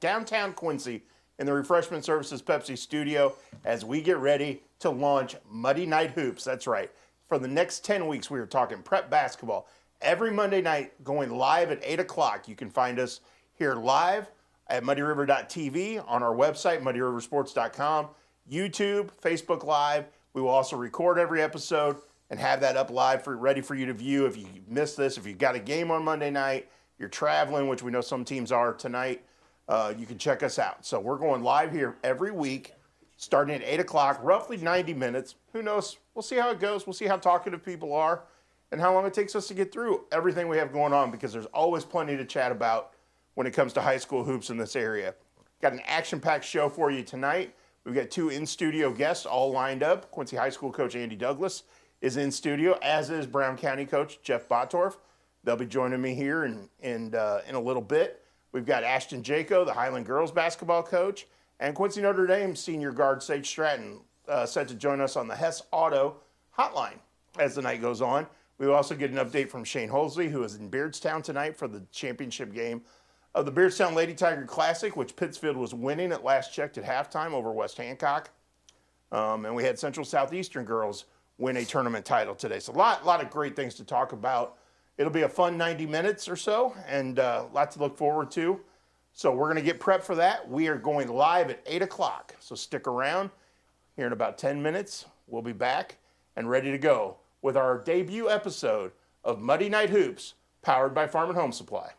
downtown Quincy in the Refreshment Services Pepsi studio as we get ready to launch Muddy Night Hoops. That's right. For the next 10 weeks, we are talking prep basketball. Every Monday night, going live at 8 o'clock. You can find us here live at muddyriver.tv, on our website, muddyriversports.com, YouTube, Facebook Live. We will also record every episode and have that up live ready for you to view. If you missed this, if you've got a game on Monday night, you're traveling, which we know some teams are tonight, you can check us out. So we're going live here every week, starting at 8 o'clock, roughly 90 minutes. Who knows? We'll see how it goes. We'll see how talkative people are and how long it takes us to get through everything we have going on, because there's always plenty to chat about when it comes to high school hoops in this area. Got an action-packed show for you tonight. We've got 2 in-studio guests all lined up. Quincy High School coach Andy Douglas is in studio, as is Brown County coach Jeff Bottorff. They'll be joining me here in a little bit. We've got Ashton Jaco, the Highland girls basketball coach, and Quincy Notre Dame senior guard Sage Stratton set to join us on the Hess Auto hotline as the night goes on. We will also get an update from Shane Holsley, who is in Beardstown tonight for the championship game of the Beardstown Lady Tiger Classic, which Pittsfield was winning at last checked at halftime over West Hancock. And we had Central Southeastern girls win a tournament title today. So a lot of great things to talk about. It'll be a fun 90 minutes or so, and a lot to look forward to. So we're going to get prepped for that. We are going live at 8 o'clock. So stick around. Here in about 10 minutes, we'll be back and ready to go with our debut episode of Muddy Night Hoops, powered by Farm and Home Supply.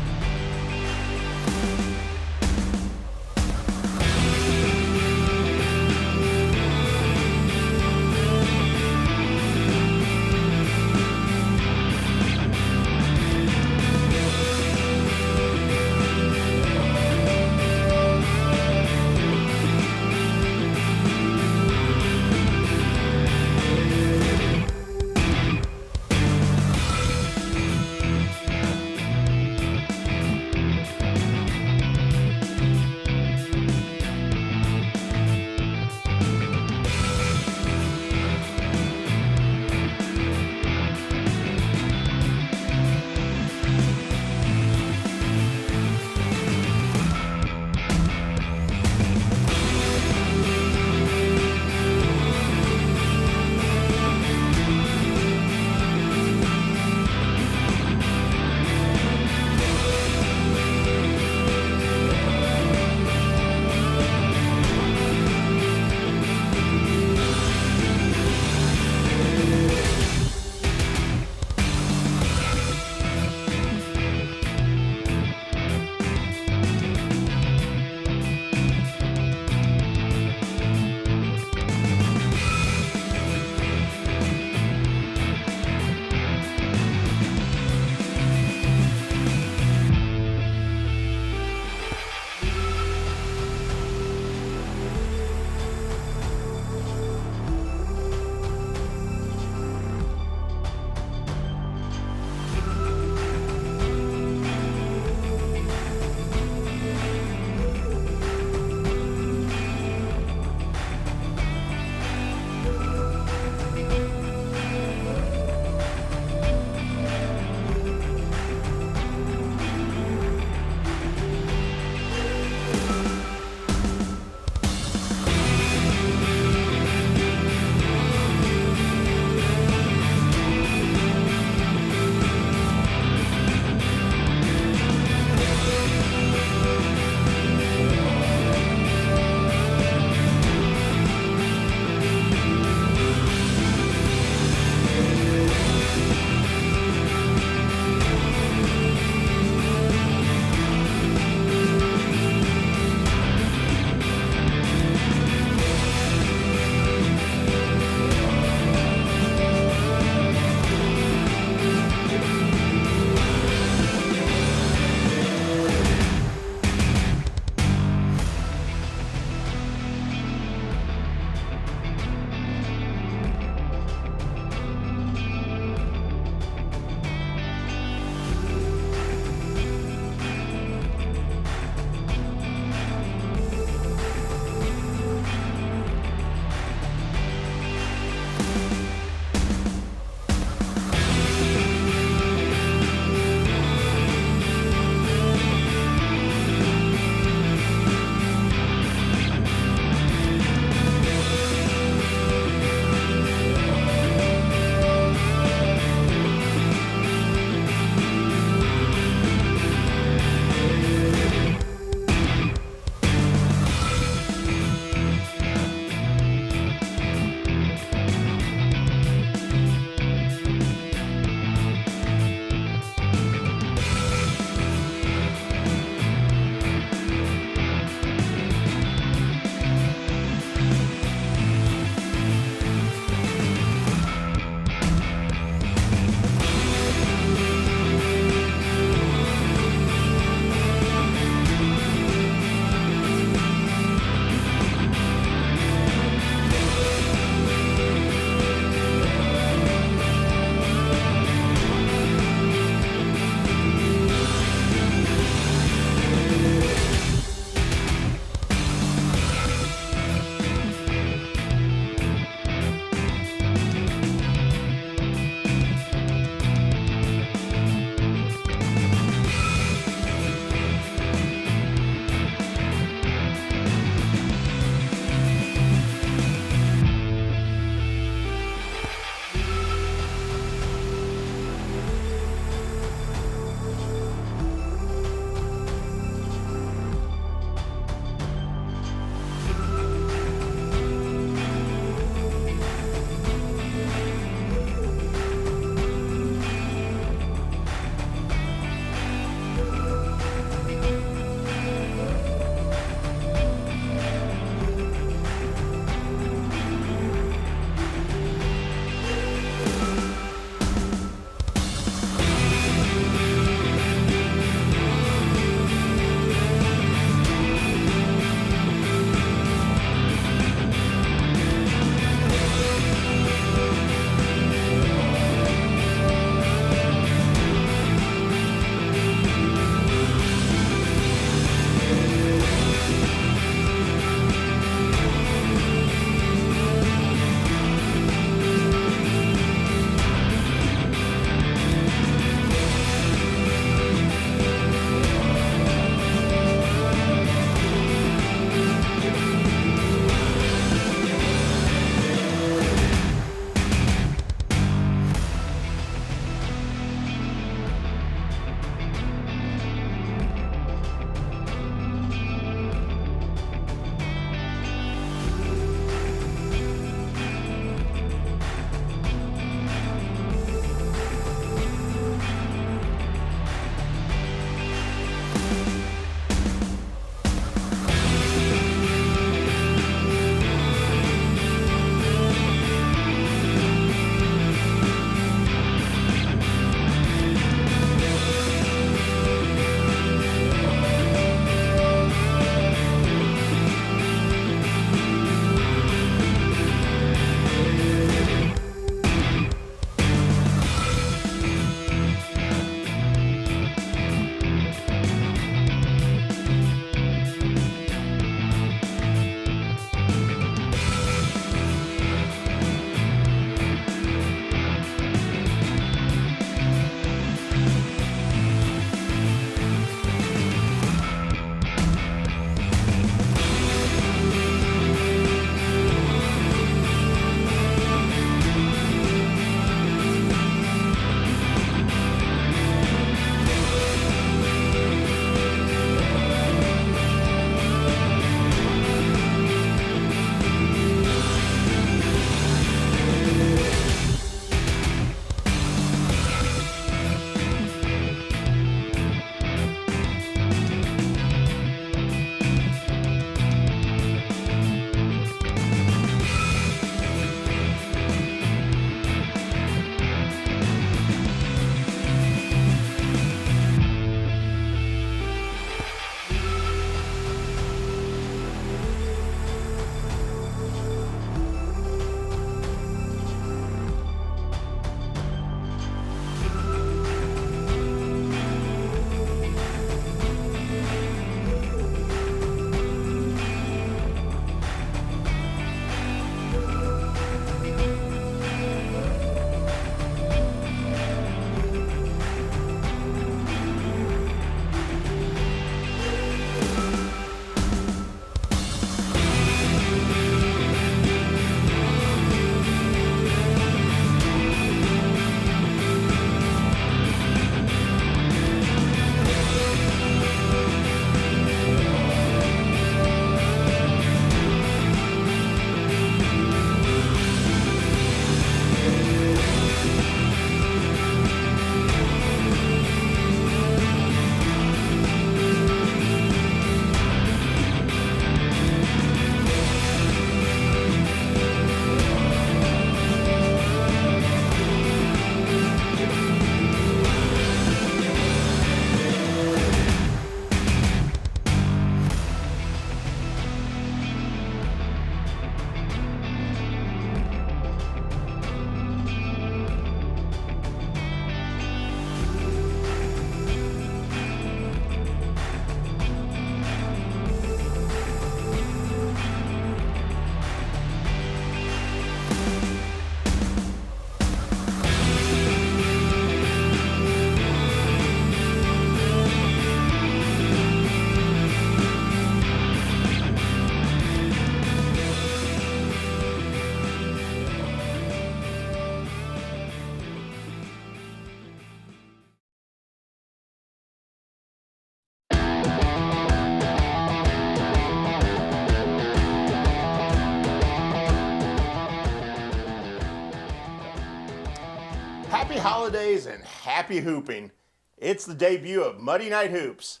holidays and happy hooping. It's the debut of Muddy Night Hoops,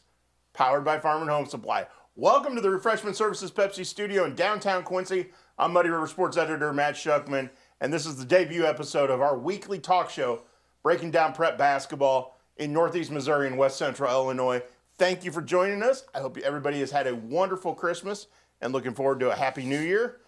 powered by Farm and Home Supply. Welcome to the Refreshment Services Pepsi studio in downtown Quincy. I'm Muddy River Sports editor Matt Shuckman, and this is the debut episode of our weekly talk show breaking down prep basketball in Northeast Missouri and West Central Illinois. Thank you for joining us. I hope everybody has had a wonderful Christmas and looking forward to a happy new year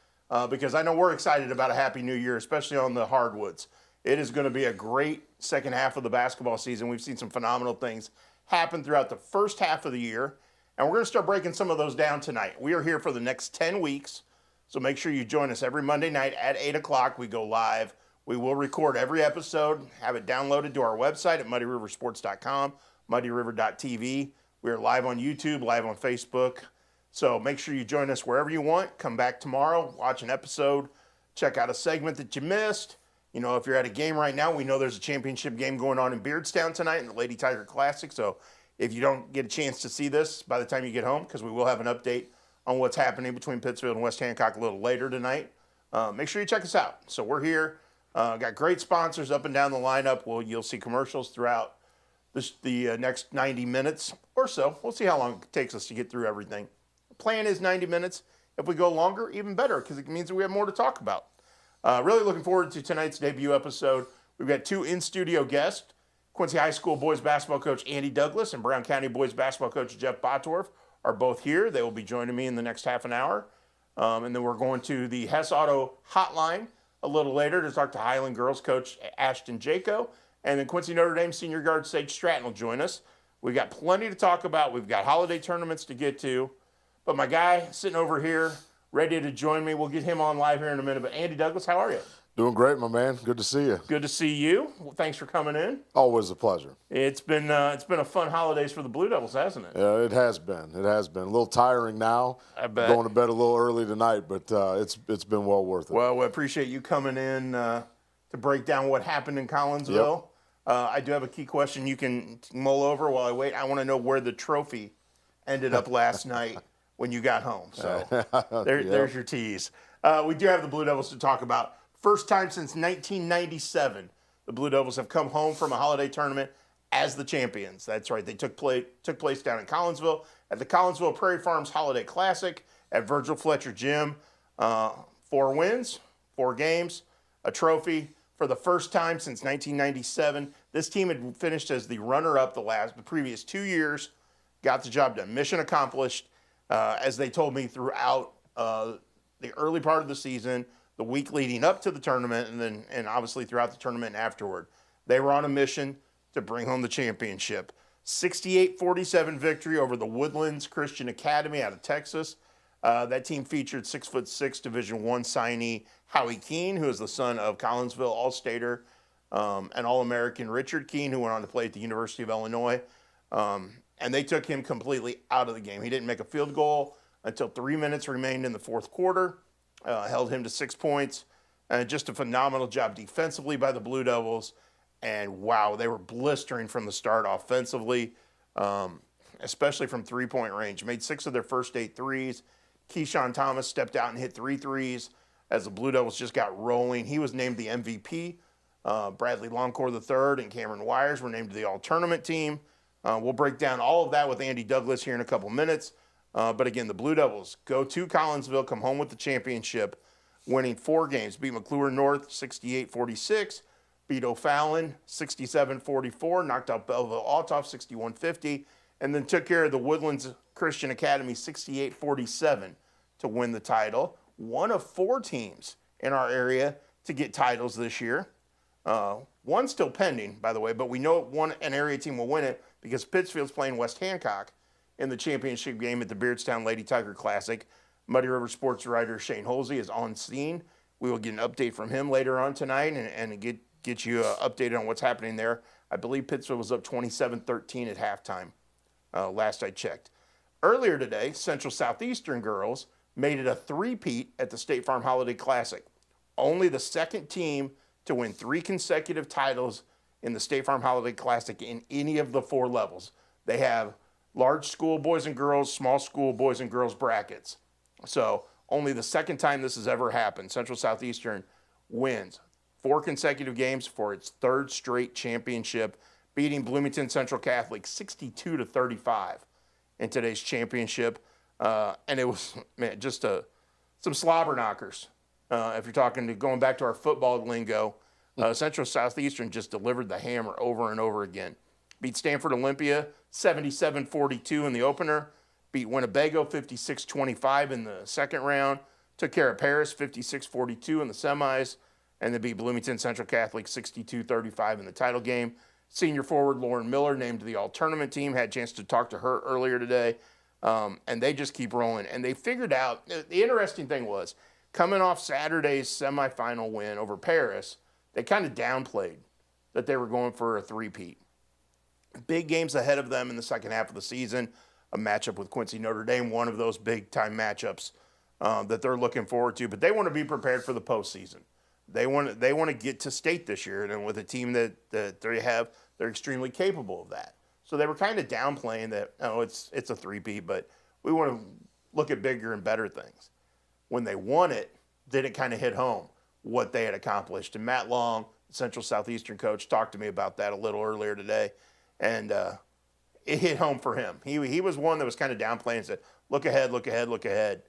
because I know we're excited about a happy new year, especially on the hardwoods. It is going to be a great second half of the basketball season. We've seen some phenomenal things happen throughout the first half of the year, and we're going to start breaking some of those down tonight. We are here for the next 10 weeks, so make sure you join us every Monday night at 8 o'clock. We go live. We will record every episode, have it downloaded to our website at muddyriversports.com, muddyriver.tv. We are live on YouTube, live on Facebook, so make sure you join us wherever you want. Come back tomorrow, watch an episode, check out a segment that you missed. You know, if you're at a game right now, we know there's a championship game going on in Beardstown tonight in the Lady Tiger Classic. So if you don't get a chance to see this by the time you get home, because we will have an update on what's happening between Pittsfield and West Hancock a little later tonight, make sure you check us out. So we're here. Got great sponsors up and down the lineup. You'll see commercials throughout the next 90 minutes or so. We'll see how long it takes us to get through everything. The plan is 90 minutes. If we go longer, even better, because it means that we have more to talk about. Really looking forward to tonight's debut episode. We've got two in-studio guests. Quincy High School boys basketball coach Andy Douglas and Brown County boys basketball coach Jeff Bottorff are both here. They will be joining me in the next half an hour. And then we're going to the Hess Auto Hotline a little later to talk to Highland girls coach Ashton Jaco. And then Quincy Notre Dame senior guard Sage Stratton will join us. We've got plenty to talk about. We've got holiday tournaments to get to. But my guy sitting over here, ready to join me. We'll get him on live here in a minute. But Andy Douglas, how are you? Doing great, my man. Good to see you. Good to see you. Well, thanks for coming in. Always a pleasure. It's been a fun holidays for the Blue Devils, hasn't it? Yeah, it has been. It has been a little tiring now. I bet. Going to bed a little early tonight, but it's been well worth it. Well, we appreciate you coming in to break down what happened in Collinsville. Yep. I do have a key question you can mull over while I wait. I want to know where the trophy ended up last night when you got home. So there's your tease. We do have the Blue Devils to talk about. First time since 1997, the Blue Devils have come home from a holiday tournament as the champions. That's right. They took place down in Collinsville at the Collinsville Prairie Farms Holiday Classic at Virgil Fletcher Gym. 4 wins, 4 games, a trophy. For the first time since 1997, this team had finished as the runner-up the previous 2 years, got the job done. Mission accomplished, as they told me throughout the early part of the season, the week leading up to the tournament, and obviously throughout the tournament and afterward. They were on a mission to bring home the championship. 68-47 victory over the Woodlands Christian Academy out of Texas. That team featured 6'6" Division I signee Howie Keene, who is the son of Collinsville All-Stater and All-American Richard Keene, who went on to play at the University of Illinois. And they took him completely out of the game. He didn't make a field goal until 3 minutes remained in the fourth quarter. Held him to 6 points. Just a phenomenal job defensively by the Blue Devils. And wow, they were blistering from the start offensively, especially from three-point range. Made 6 of their first 8 threes. Keyshawn Thomas stepped out and hit 3 threes as the Blue Devils just got rolling. He was named the MVP. Bradley Longcore III and Cameron Wires were named to the All-Tournament team. We'll break down all of that with Andy Douglas here in a couple minutes. But again, the Blue Devils go to Collinsville, come home with the championship, winning 4 games. Beat McClure North 68-46, beat O'Fallon 67-44, knocked out Belleville Altoff 61-50, and then took care of the Woodlands Christian Academy 68-47 to win the title. One of 4 teams in our area to get titles this year. One still pending, by the way, but we know an area team will win it because Pittsfield's playing West Hancock in the championship game at the Beardstown Lady Tiger Classic. Muddy River sports writer Shane Holsey is on scene. We will get an update from him later on tonight and get you updated on what's happening there. I believe Pittsfield was up 27-13 at halftime, last I checked. Earlier today, Central Southeastern girls made it a three-peat at the State Farm Holiday Classic. Only the second team to win 3 consecutive titles in the State Farm Holiday Classic in any of the 4 levels. They have large school boys and girls, small school boys and girls brackets. So only the second time this has ever happened. Central Southeastern wins 4 consecutive games for its 3rd straight championship, beating Bloomington Central Catholic 62-35 in today's championship. And it was, man, just some slobber knockers. If you're going back to our football lingo, Central Southeastern just delivered the hammer over and over again. Beat Stanford Olympia 77-42 in the opener. Beat Winnebago 56-25 in the second round. Took care of Paris 56-42 in the semis. And then beat Bloomington Central Catholic 62-35 in the title game. Senior forward Lauren Miller named to the all-tournament team. Had a chance to talk to her earlier today. And they just keep rolling. And they figured out, the interesting thing was, coming off Saturday's semifinal win over Paris, they kind of downplayed that they were going for a three-peat. Big games ahead of them in the second half of the season. A matchup with Quincy Notre Dame, one of those big-time matchups that they're looking forward to. But they want to be prepared for the postseason. They want to get to state this year, and with a team that they have, they're extremely capable of that. So they were kind of downplaying that, oh, it's a three-peat, but we want to look at bigger and better things. When they won it, then it kind of hit home what they had accomplished. And Matt Long, the Central Southeastern coach, talked to me about that a little earlier today, and it hit home for him. He was one that was kind of downplaying and said, look ahead, look ahead, look ahead.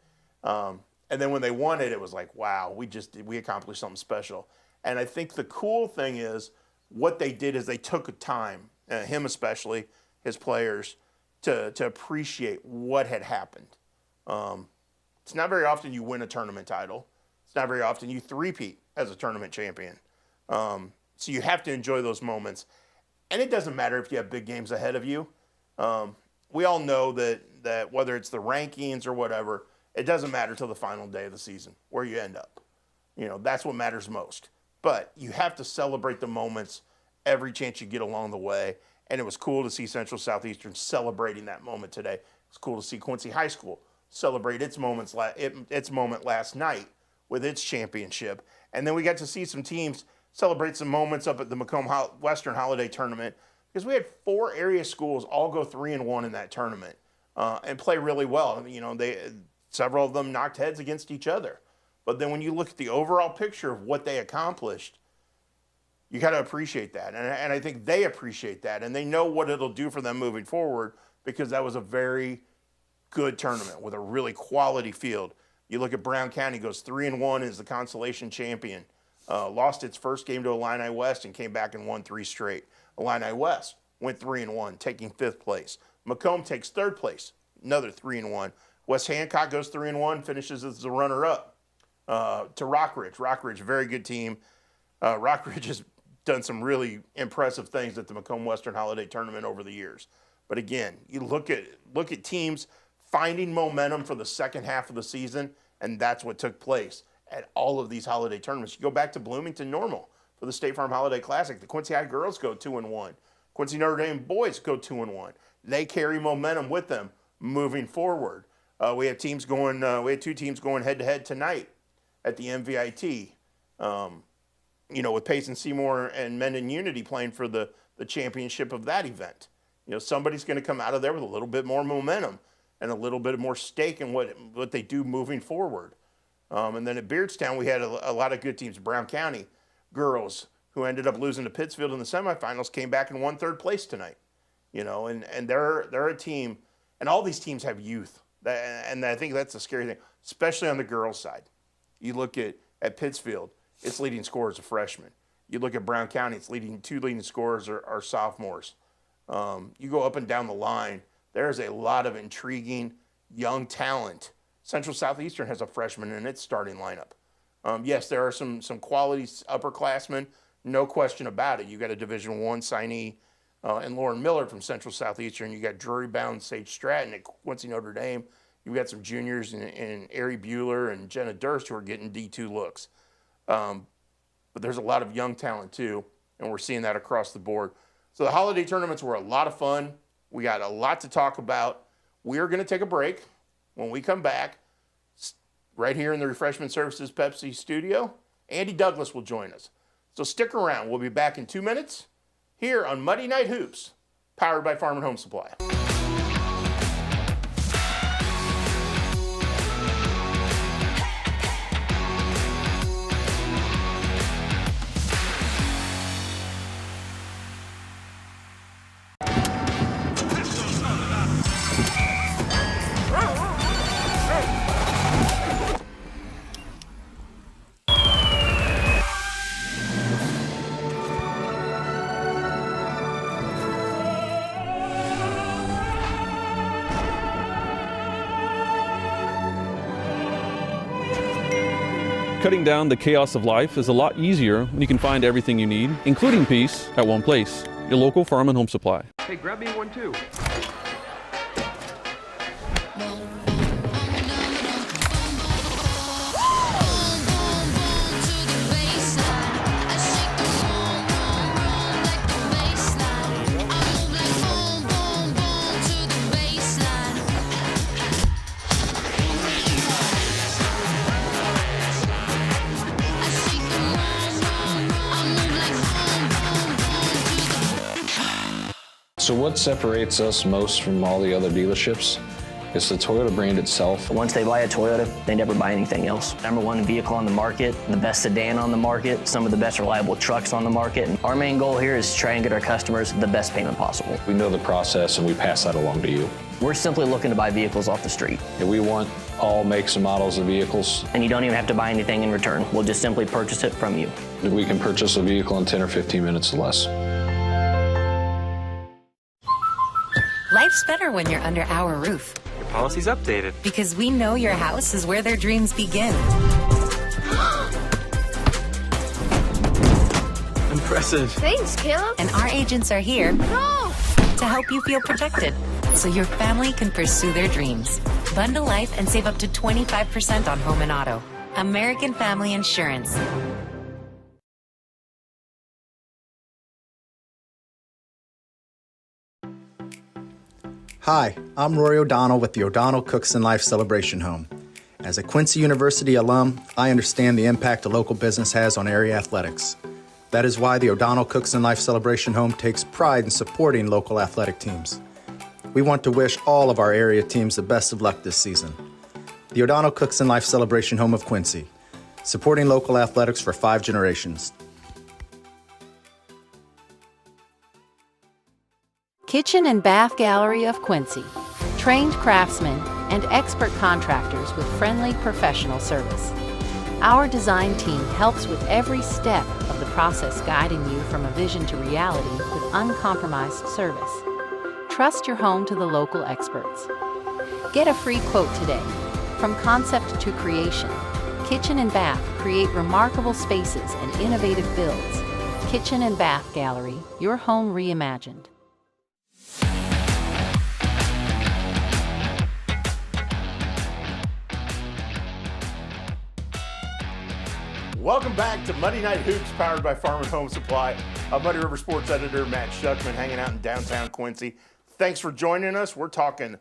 And then when they won it, it was like, wow, we accomplished something special. And I think the cool thing is what they did is they took time, him especially, his players, to appreciate what had happened. It's not very often you win a tournament title. It's not very often you three-peat as a tournament champion. So you have to enjoy those moments. And it doesn't matter if you have big games ahead of you. We all know that whether it's the rankings or whatever, it doesn't matter till the final day of the season where you end up. That's what matters most. But you have to celebrate the moments every chance you get along the way. And it was cool to see Central Southeastern celebrating that moment today. It's cool to see Quincy High School celebrate its moment last night with its championship. And then we got to see some teams celebrate some moments up at the Macomb Western Holiday Tournament, because we had 4 area schools all go 3-1 in that tournament and play really well. Several of them knocked heads against each other. But then when you look at the overall picture of what they accomplished, you got to appreciate that. And I think they appreciate that. And they know what it'll do for them moving forward, because that was a very good tournament with a really quality field. You look at Brown County, goes 3-1 as the consolation champion. Lost its first game to Illini West and came back and won 3 straight. Illini West went 3-1, taking 5th place. Macomb takes 3rd place, another 3-1. West Hancock goes 3-1, finishes as the runner-up. To Rockridge. Rockridge, very good team. Rockridge has done some really impressive things at the Macomb Western Holiday Tournament over the years. But again, you look at teams finding momentum for the second half of the season, and that's what took place at all of these holiday tournaments. You go back to Bloomington Normal for the State Farm Holiday Classic. The Quincy High girls go 2-1. Quincy Notre Dame boys go 2-1. They carry momentum with them moving forward. We had 2 teams going head-to-head tonight at the MVIT. With Payson Seymour and Mendon Unity playing for the championship of that event. Somebody's going to come out of there with a little bit more momentum and a little bit more stake in what they do moving forward. And then at Beardstown, we had a lot of good teams. Brown County girls, who ended up losing to Pittsfield in the semifinals, came back and won 3rd place tonight. And they're a team, and all these teams have youth. And I think that's the scary thing, especially on the girls' side. You look at Pittsfield, its leading scorers are freshmen. You look at Brown County, its 2 leading scorers are sophomores. You go up and down the line, there's a lot of intriguing young talent. Central Southeastern has a freshman in its starting lineup. Yes, there are some quality upperclassmen, no question about it. You got a Division I signee and Lauren Miller from Central Southeastern. You got Drury-bound Sage Stratton at Quincy Notre Dame. You've got some juniors in Ari Bueller and Jenna Durst who are getting D2 looks. But there's a lot of young talent too, and we're seeing that across the board. So the holiday tournaments were a lot of fun. We got a lot to talk about. We're going to take a break. When we come back, right here in the Refreshment Services Pepsi studio, Andy Douglas will join us. So stick around. We'll be back in 2 minutes here on Muddy Night Hoops, powered by Farm and Home Supply. Cutting down the chaos of life is a lot easier when you can find everything you need, including peace, at one place. Your local farm and home supply. Hey, grab me one too. So what separates us most from all the other dealerships is the Toyota brand itself. Once they buy a Toyota, they never buy anything else. #1 vehicle on the market, the best sedan on the market, some of the best reliable trucks on the market. And our main goal here is to try and get our customers the best payment possible. We know the process and we pass that along to you. We're simply looking to buy vehicles off the street. And we want all makes and models of vehicles. And you don't even have to buy anything in return. We'll just simply purchase it from you. We can purchase a vehicle in 10 or 15 minutes or less. Life's better when you're under our roof. Your policy's updated. Because we know your house is where their dreams begin. Impressive. Thanks, Caleb. And our agents are here to help you feel protected, so your family can pursue their dreams. Bundle life and save up to 25% on home and auto. American Family Insurance. Hi, I'm Rory O'Donnell with the O'Donnell Cooks and Life Celebration Home. As a Quincy University alum, I understand the impact a local business has on area athletics. That is why the O'Donnell Cooks and Life Celebration Home takes pride in supporting local athletic teams. We want to wish all of our area teams the best of luck this season. The O'Donnell Cooks and Life Celebration Home of Quincy, supporting local athletics for 5 generations. Kitchen and Bath Gallery of Quincy. Trained craftsmen and expert contractors with friendly professional service. Our design team helps with every step of the process, guiding you from a vision to reality with uncompromised service. Trust your home to the local experts. Get a free quote today. From concept to creation, Kitchen and Bath create remarkable spaces and innovative builds. Kitchen and Bath Gallery, your home reimagined. Welcome back to Monday Night Hoops, powered by Farm and Home Supply. I'm Muddy River Sports Editor Matt Shuckman, hanging out in downtown Quincy. Thanks for joining us. We're talking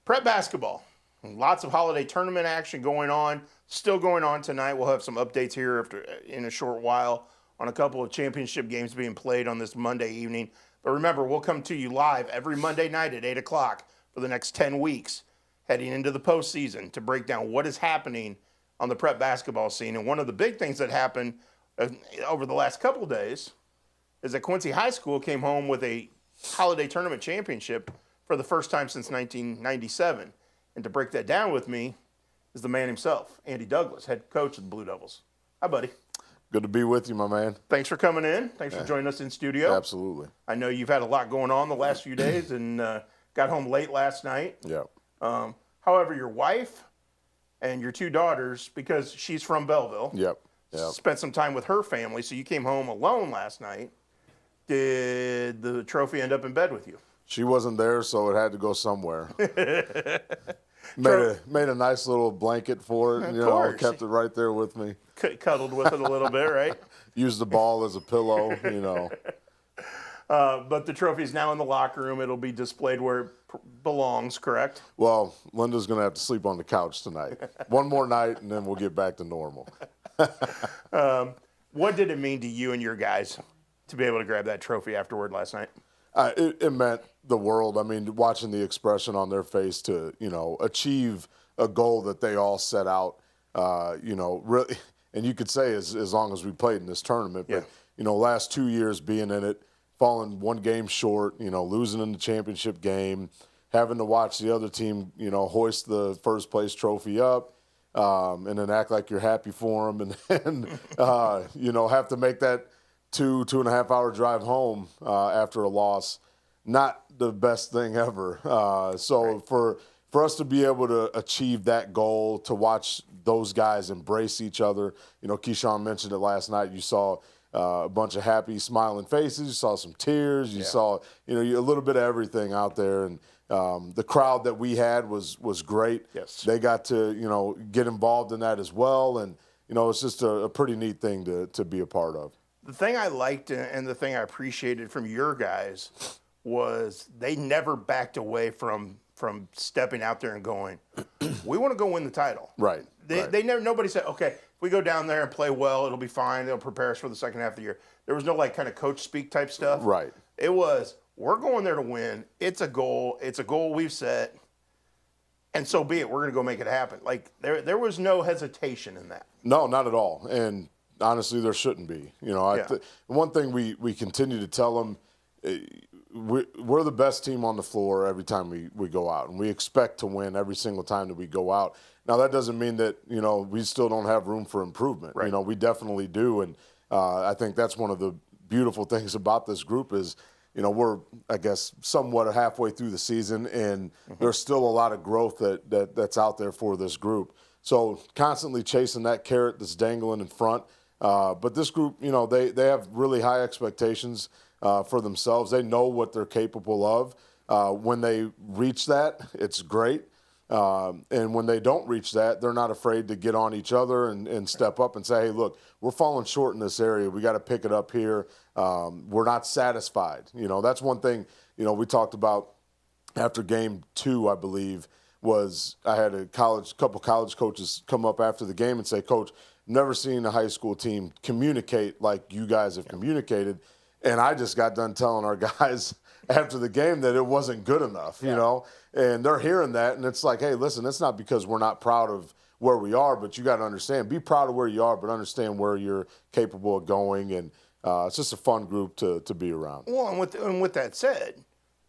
prep basketball. Lots of holiday tournament action going on. Still going on tonight. We'll have some updates here in a short while on a couple of championship games being played on this Monday evening. But remember, we'll come to you live every Monday night at 8 o'clock for the next 10 weeks, heading into the postseason to break down what is happening on the prep basketball scene. And one of the big things that happened over the last couple of days is that Quincy High School came home with a holiday tournament championship for the first time since 1997. And to break that down with me is the man himself, Andy Douglas, head coach of the Blue Devils. Hi, buddy. Good to be with you, my man. Thanks for coming in. Thanks for joining us in studio. Absolutely. I know you've had a lot going on the last few days and got home late last night. Yeah. However, your wife and your 2 daughters, because she's from Belleville, Yep. spent some time with her family, so you came home alone last night. Did the trophy end up in bed with you? She wasn't there, so it had to go somewhere. made a nice little blanket for it, kept it right there with me. Cuddled with it a little bit, right? Used the ball as a pillow, But the trophy's now in the locker room. It'll be displayed where it belongs, correct? Well, Linda's going to have to sleep on the couch tonight. One more night, and then we'll get back to normal. What did it mean to you and your guys to be able to grab that trophy afterward last night? It meant the world. I mean, watching the expression on their face to, achieve a goal that they all set out, really, and you could say as long as we played in this tournament, but, last 2 years being in it, falling one game short, losing in the championship game, having to watch the other team, hoist the first place trophy up, and then act like you're happy for them, and have to make that 2.5 hour drive home after a loss. Not the best thing ever. So right. For us to be able to achieve that goal, to watch those guys embrace each other. You know, Keyshawn mentioned it last night. You saw a bunch of happy, smiling faces. You saw some tears. You saw, a little bit of everything out there. And the crowd that we had was great. Yes. They got to, get involved in that as well. And, it's just a pretty neat thing to be a part of. The thing I liked and the thing I appreciated from your guys was they never backed away from stepping out there and going, we want to go win the title. Right. They never, nobody said, okay, if we go down there and play well, it'll be fine. They'll prepare us for the second half of the year. There was no kind of coach speak type stuff. Right. It was, we're going there to win. It's a goal. It's a goal we've set. And so be it. We're going to go make it happen. There was no hesitation in that. No, not at all. And honestly, there shouldn't be. One thing we continue to tell them, we're the best team on the floor every time we go out, and we expect to win every single time that we go out. Now, that doesn't mean that, we still don't have room for improvement. Right. We definitely do, and I think that's one of the beautiful things about this group is, we're, I guess, somewhat halfway through the season, and there's still a lot of growth that's out there for this group. So constantly chasing that carrot that's dangling in front. But this group, they have really high expectations for themselves. They know what they're capable of. When they reach that, it's great. And when they don't reach that, they're not afraid to get on each other and step up and say, hey, look, we're falling short in this area. We got to pick it up here. We're not satisfied. That's one thing, we talked about after game 2, I believe, was I had a couple college coaches come up after the game and say, Coach, never seen a high school team communicate like you guys have communicated. And I just got done telling our guys after the game that it wasn't good enough, and they're hearing that. And it's like, hey, listen, it's not because we're not proud of where we are, but you got to understand, be proud of where you are, but understand where you're capable of going. And it's just a fun group to be around. Well, and with that said,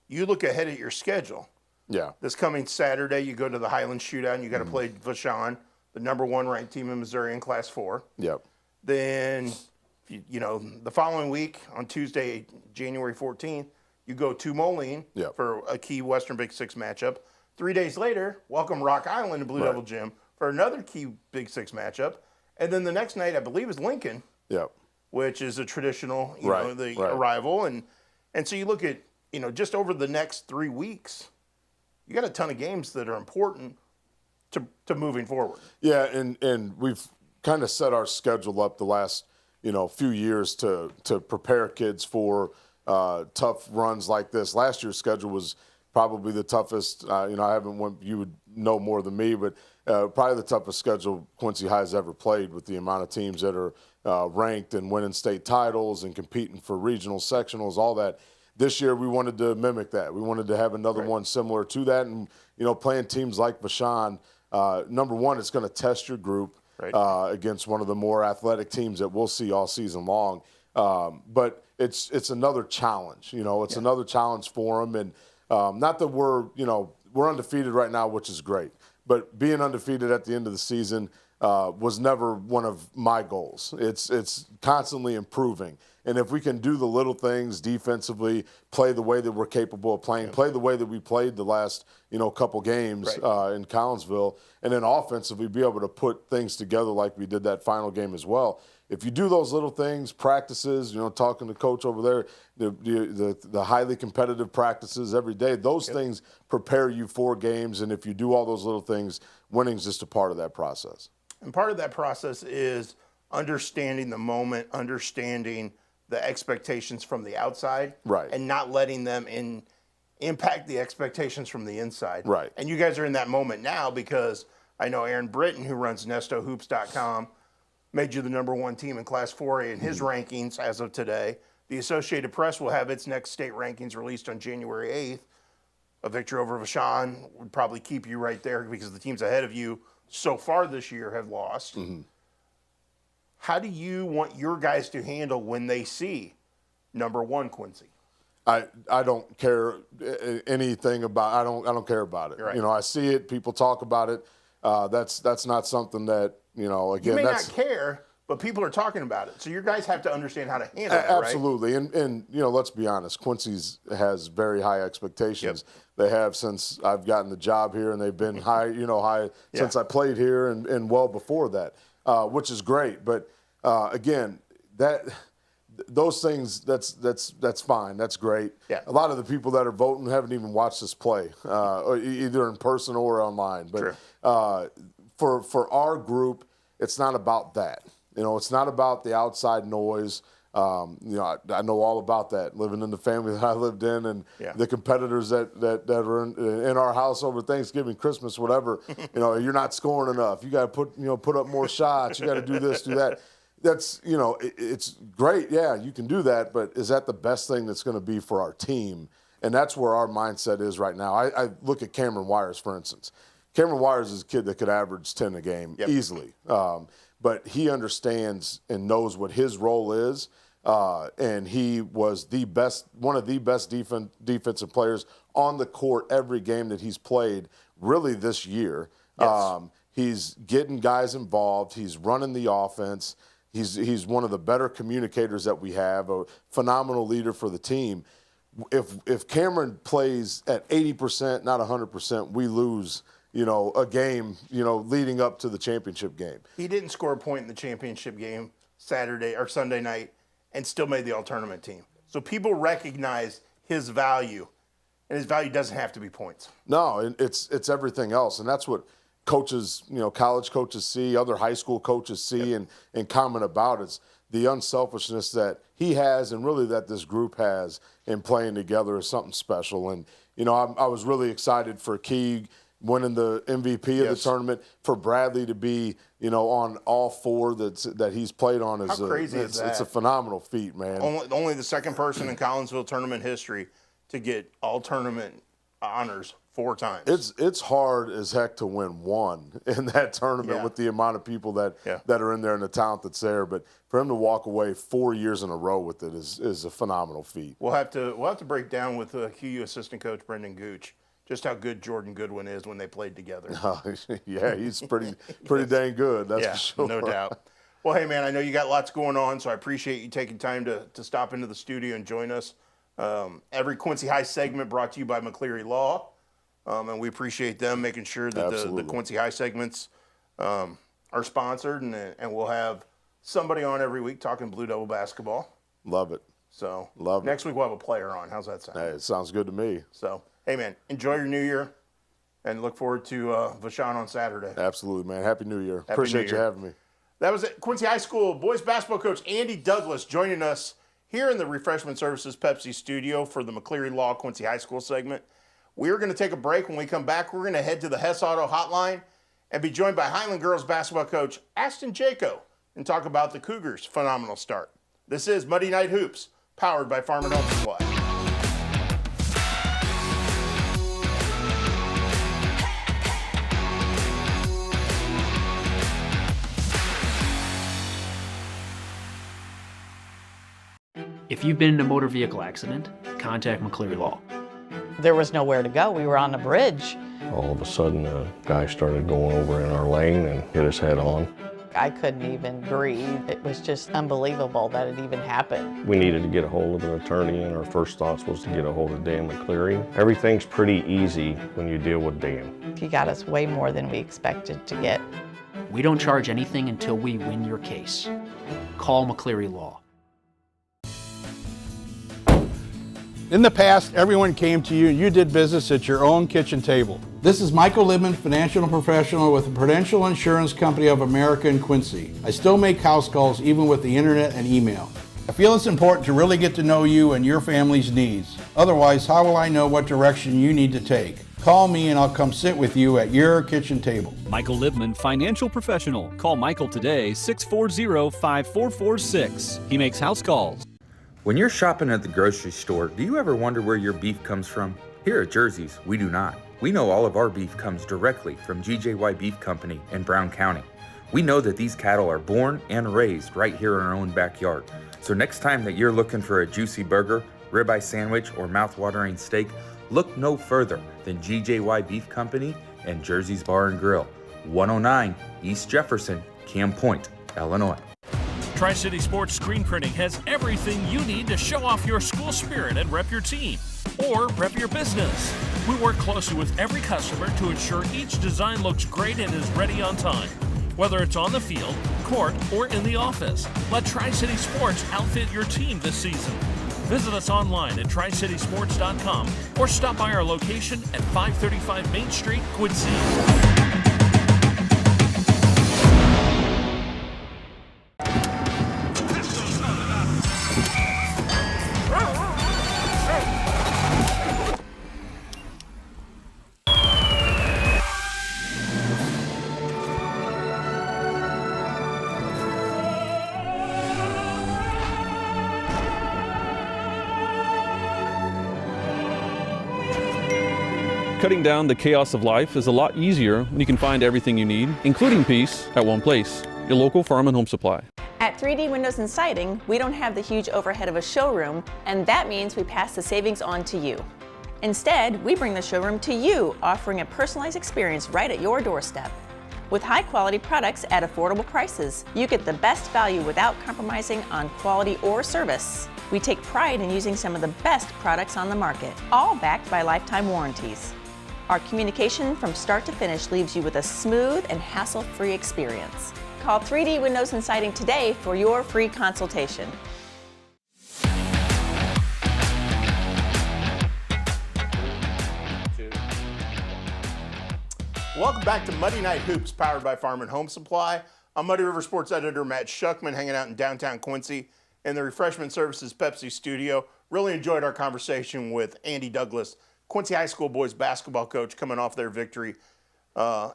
you look ahead at your schedule. Yeah. This coming Saturday, you go to the Highland Shootout, and you got to play Vashon, the number 1 ranked team in Missouri in Class 4. Yep. Then, the following week on Tuesday, January 14th, you go to Moline for a key Western Big Six matchup. 3 days later, welcome Rock Island to Blue Devil Gym for another key Big Six matchup. And then the next night, I believe, is Lincoln, which is a traditional, arrival. And so you look at, just over the next 3 weeks, you got a ton of games that are important to moving forward. Yeah, and we've kind of set our schedule up the last, few years to prepare kids for tough runs like this. Last year's schedule was probably the toughest. I haven't went. You would know more than me, but probably the toughest schedule Quincy High's ever played, with the amount of teams that are ranked and winning state titles and competing for regional sectionals, all that. This year we wanted to mimic that. We wanted to have another one similar to that, and playing teams like Vashon. Number one, it's going to test your group against one of the more athletic teams that we'll see all season long. But it's another challenge. It's another challenge for them. And not that we're undefeated right now, which is great. But being undefeated at the end of the season was never one of my goals. It's constantly improving. And if we can do the little things defensively, play the way that we're capable of playing, play the way that we played the last, couple games in Collinsville, and then offensively be able to put things together like we did that final game as well. If you do those little things, practices, talking to coach over there, the highly competitive practices every day, those things prepare you for games. And if you do all those little things, winning's just a part of that process. And part of that process is understanding the moment, understanding the expectations from the outside, and not letting them impact the expectations from the inside. Right. And you guys are in that moment now, because I know Aaron Britton, who runs NestoHoops.com, made you the number 1 team in Class 4A in his rankings as of today. The Associated Press will have its next state rankings released on January 8th. A victory over Vashon would probably keep you right there, because the teams ahead of you so far this year have lost. How do you want your guys to handle when they see number 1 Quincy? I don't care anything about. I don't care about it. Right. I see it. People talk about it. That's not something that again. You may that's not care, but people are talking about it. So your guys have to understand how to handle it, right? Absolutely. And let's be honest, Quincy's has very high expectations. Yep. They have since I've gotten the job here, and they've been high since I played here and well before that, which is great. But again, those things, that's fine. That's great. Yeah. A lot of the people that are voting haven't even watched us play, either in person or online. But for our group, it's not about that. It's not about the outside noise. I know all about that, living in the family that I lived in, and the competitors that are in our house over Thanksgiving, Christmas, whatever. You're not scoring enough. You got to put up more shots. You got to do this, do that. That's it's great. Yeah, you can do that, but is that the best thing that's going to be for our team? And that's where our mindset is right now. I look at Cameron Wires, for instance. Cameron Wires is a kid that could average 10 a game easily. But he understands and knows what his role is, and he was one of the best defensive players on the court every game that he's played, really this year. Yes. He's getting guys involved. He's running the offense. He's one of the better communicators that we have, a phenomenal leader for the team. If Cameron plays at 80%, not 100%, we lose a game, leading up to the championship game. He didn't score a point in the championship game Saturday or Sunday night and still made the all-tournament team. So people recognize his value, and his value doesn't have to be points. No, it's everything else, and that's what coaches, college coaches see, other high school coaches see and comment about. It's the unselfishness that he has and really that this group has in playing together is something special. And, I was really excited for Keeg winning the MVP of the tournament, for Bradley to be, on all four that he's played on. How crazy is that? It's a phenomenal feat, man. Only the second person in Collinsville tournament history to get all tournament honors 4 times. It's hard as heck to win one in that tournament with the amount of people that are in there and the talent that's there. But for him to walk away 4 years in a row with it is a phenomenal feat. We'll have to break down with QU assistant coach Brendan Gooch just how good Jordan Goodwin is when they played together. Yeah, he's pretty dang good, that's for sure. No doubt. Well, hey, man, I know you got lots going on, so I appreciate you taking time to stop into the studio and join us. Every Quincy High segment brought to you by McCleary Law, and we appreciate them making sure that the Quincy High segments are sponsored, and we'll have somebody on every week talking Blue Devil basketball. Love it. So Love it. Next week we'll have a player on. How's that sound? Hey, it sounds good to me. So, hey, man, enjoy your new year, and look forward to Vashon on Saturday. Absolutely, man. Happy New Year. Happy Appreciate New you Year. having me. That was it. Quincy High School boys basketball coach Andy Douglas joining us here in the Refreshment Services Pepsi studio for the McCleary Law Quincy High School segment. We're going to take a break. When we come back, we're going to head to the Hess Auto Hotline and be joined by Highland Girls basketball coach Aston Jaco and talk about the Cougars' phenomenal start. This is Muddy Night Hoops, powered by Farm and Home Supply. If you've been in a motor vehicle accident, contact McCleary Law. There was nowhere to go. We were on a bridge. All of a sudden, a guy started going over in our lane and hit us head on. I couldn't even breathe. It was just unbelievable that it even happened. We needed to get a hold of an attorney, and our first thoughts was to get a hold of Dan McCleary. Everything's pretty easy when you deal with Dan. He got us way more than we expected to get. We don't charge anything until we win your case. Call McCleary Law. In the past, everyone came to you and you did business at your own kitchen table. This is Michael Libman, financial professional with the Prudential Insurance Company of America in Quincy. I still make house calls even with the internet and email. I feel it's important to really get to know you and your family's needs. Otherwise, how will I know what direction you need to take? Call me and I'll come sit with you at your kitchen table. Michael Libman, financial professional. Call Michael today, 640-5446. He makes house calls. When you're shopping at the grocery store, do you ever wonder where your beef comes from? Here at Jersey's, we do not. We know all of our beef comes directly from GJY Beef Company in Brown County. We know that these cattle are born and raised right here in our own backyard. So next time that you're looking for a juicy burger, ribeye sandwich, or mouth-watering steak, look no further than GJY Beef Company and Jersey's Bar and Grill, 109 East Jefferson, Camp Point, Illinois. Tri-City Sports Screen Printing has everything you need to show off your school spirit and rep your team, or rep your business. We work closely with every customer to ensure each design looks great and is ready on time. Whether it's on the field, court, or in the office, let Tri-City Sports outfit your team this season. Visit us online at tricitysports.com or stop by our location at 535 Main Street, Quincy. Cutting down the chaos of life is a lot easier when you can find everything you need, including peace, at one place. Your local farm and home supply. At 3D Windows and Siding, we don't have the huge overhead of a showroom, and that means we pass the savings on to you. Instead, we bring the showroom to you, offering a personalized experience right at your doorstep. With high-quality products at affordable prices, you get the best value without compromising on quality or service. We take pride in using some of the best products on the market, all backed by lifetime warranties. Our communication from start to finish leaves you with a smooth and hassle-free experience. Call 3D Windows and Siding today for your free consultation. Welcome back to Muddy Night Hoops, powered by Farm and Home Supply. I'm Muddy River Sports editor Matt Shuckman, hanging out in downtown Quincy in the Refreshment Services Pepsi studio. Really enjoyed our conversation with Andy Douglas, Quincy High School boys basketball coach, coming off their victory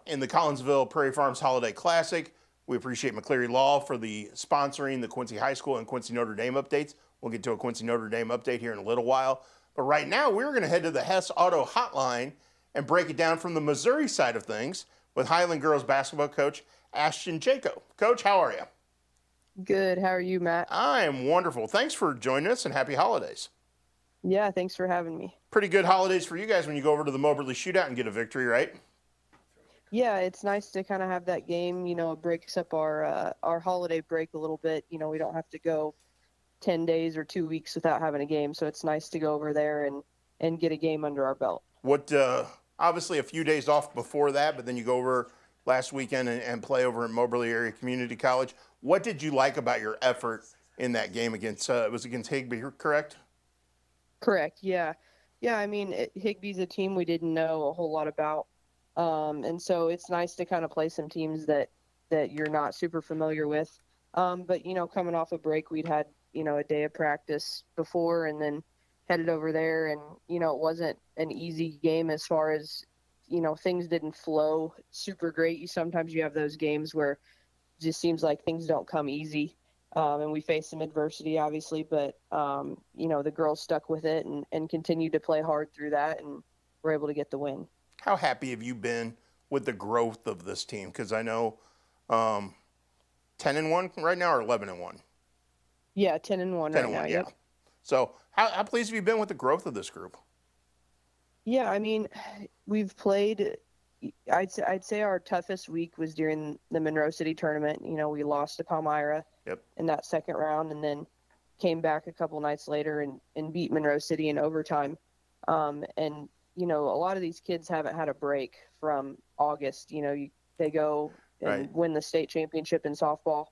in the Collinsville Prairie Farms Holiday Classic. We appreciate McCleary Law for the sponsoring the Quincy High School and Quincy Notre Dame updates. We'll get to a Quincy Notre Dame update here in a little while. But right now, we're going to head to the Hess Auto Hotline and break it down from the Missouri side of things with Highland girls basketball coach Ashton Jaco. Coach, how are you? Good. How are you, Matt? I am wonderful. Thanks for joining us, and happy holidays. Yeah, thanks for having me. Pretty good holidays for you guys when you go over to the Moberly Shootout and get a victory, right? Yeah, it's nice to kind of have that game. You know, it breaks up our holiday break a little bit. You know, we don't have to go 10 days or 2 weeks without having a game, so it's nice to go over there and get a game under our belt. What obviously a few days off before that, but then you go over last weekend and play over at Moberly Area Community College. What did you like about your effort in that game against, it was against Higbee, correct? Correct, yeah. Yeah, I mean, Higbee's a team we didn't know a whole lot about. And so it's nice to kind of play some teams that you're not super familiar with. But, you know, coming off a break, we'd had, you know, a day of practice before and then headed over there. And, you know, it wasn't an easy game as far as, you know, things didn't flow super great. Sometimes you have those games where it just seems like things don't come easy. And we faced some adversity, obviously, but, you know, the girls stuck with it and continued to play hard through that, and were able to get the win. How happy have you been with the growth of this team? Because I know 10-1 right now, or 11-1? Yeah, 10-1 right now. Yeah. So how pleased have you been with the growth of this group? Yeah, I mean, we've played. I'd say our toughest week was during the Monroe City tournament. You know, we lost to Palmyra in that second round, and then came back a couple nights later and beat Monroe City in overtime. And you know, a lot of these kids haven't had a break from August. You know, they go and win the state championship in softball.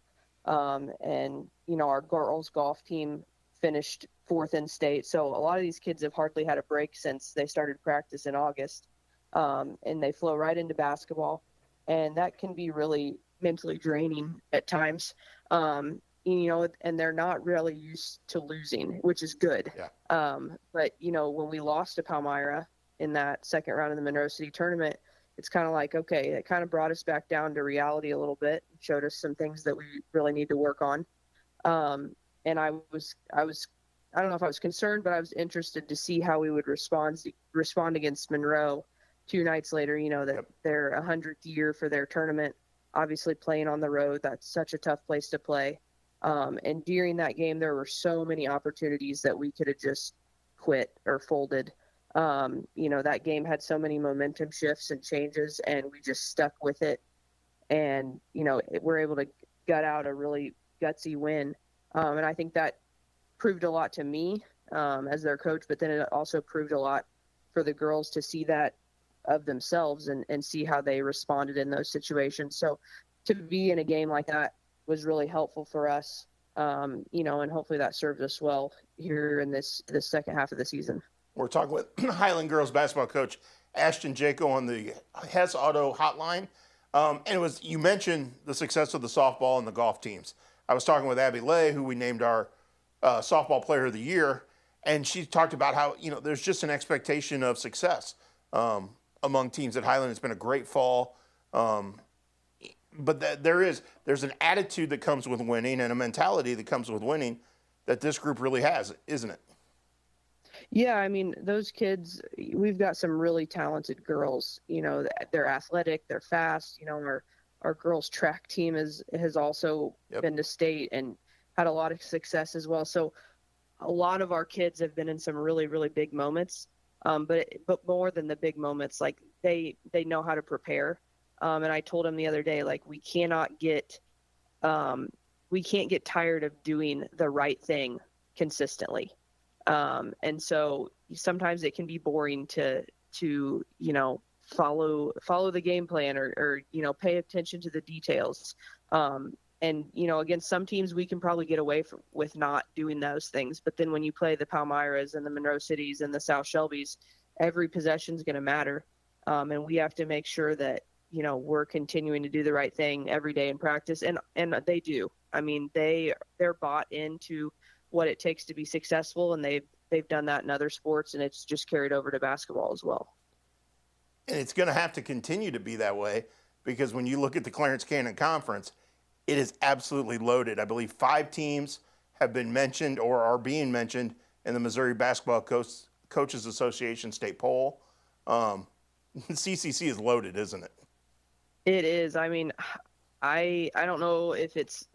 And, you know, our girls golf team finished 4th in state. So a lot of these kids have hardly had a break since they started practice in August. And they flow right into basketball. And that can be really mentally draining at times. You know, and they're not really used to losing, which is good. Yeah. But, you know, when we lost to Palmyra in that second round of the Monroe City tournament, it's kind of like, okay, it kind of brought us back down to reality a little bit, showed us some things that we really need to work on. And I don't know if I was concerned, but I was interested to see how we would respond against Monroe 2 nights later. You know, that they're 100th year for their tournament, obviously playing on the road. That's such a tough place to play. And during that game, there were so many opportunities that we could have just quit or folded. You know, that game had so many momentum shifts and changes, and we just stuck with it. And, you know, we're able to gut out a really gutsy win. And I think that proved a lot to me as their coach, but then it also proved a lot for the girls to see that of themselves and see how they responded in those situations. So to be in a game like that was really helpful for us, and hopefully that served us well here in this second half of the season. We're talking with Highland girls basketball coach Ashton Jaco on the Hess Auto Hotline. And you mentioned the success of the softball and the golf teams. I was talking with Abby Lay, who we named our softball player of the year, and she talked about how, there's just an expectation of success among teams at Highland. It's been a great fall. But there's an attitude that comes with winning and a mentality that comes with winning that this group really has, isn't it? Yeah, I mean, those kids, we've got some really talented girls. They're athletic, they're fast. Our girls track team has also been to state and had a lot of success as well. So a lot of our kids have been in some really, really big moments. But more than the big moments, like they know how to prepare. And I told him the other day, like, we can't get tired of doing the right thing consistently. And so sometimes it can be boring to follow the game plan or pay attention to the details. And against some teams, we can probably get away with not doing those things. But then when you play the Palmyras and the Monroe Cities and the South Shelbys, every possession is going to matter. And we have to make sure that, we're continuing to do the right thing every day in practice. And they do. I mean, they're bought into what it takes to be successful, and they've done that in other sports, and it's just carried over to basketball as well. And it's going to have to continue to be that way, because when you look at the Clarence Cannon Conference, it is absolutely loaded. I believe 5 teams have been mentioned or are being mentioned in the Missouri Basketball Coaches Association state poll. CCC is loaded, isn't it? It is. I mean, I don't know if it's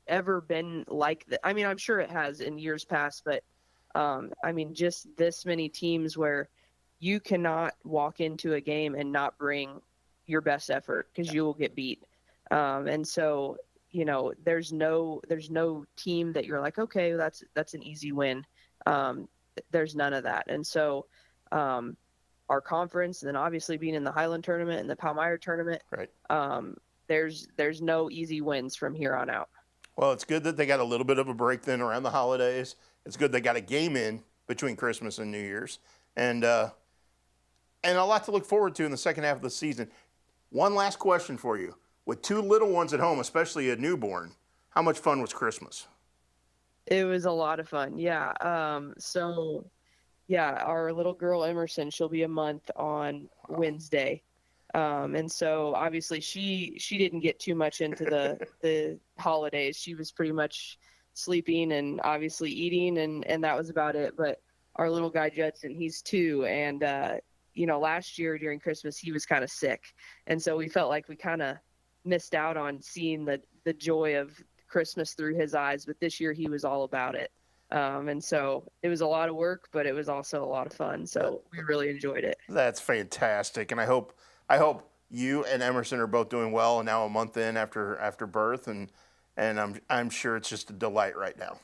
ever been like that. I mean, I'm sure it has in years past, but I mean, just this many teams where you cannot walk into a game and not bring your best effort because you will get beat. And so, there's no team that you're like, okay, that's an easy win. There's none of that. And so, our conference, and then obviously being in the Highland tournament and the Palmyra tournament, right. There's no easy wins from here on out. Well, it's good that they got a little bit of a break then around the holidays. It's good they got a game in between Christmas and New Year's, and a lot to look forward to in the second half of the season. One last question for you. With 2 little ones at home, especially a newborn, how much fun was Christmas? It was a lot of fun, yeah. Our little girl Emerson, she'll be a month on Wednesday. And so obviously she didn't get too much into the holidays. She was pretty much sleeping and obviously eating, and that was about it. But our little guy Judson, he's 2, and last year during Christmas he was kind of sick, and so we felt like we kind of missed out on seeing the joy of Christmas through his eyes. But this year he was all about it. And so it was a lot of work, but it was also a lot of fun. So we really enjoyed it. That's fantastic. And I hope you and Emerson are both doing well, and now a month in after birth, and I'm sure it's just a delight right now.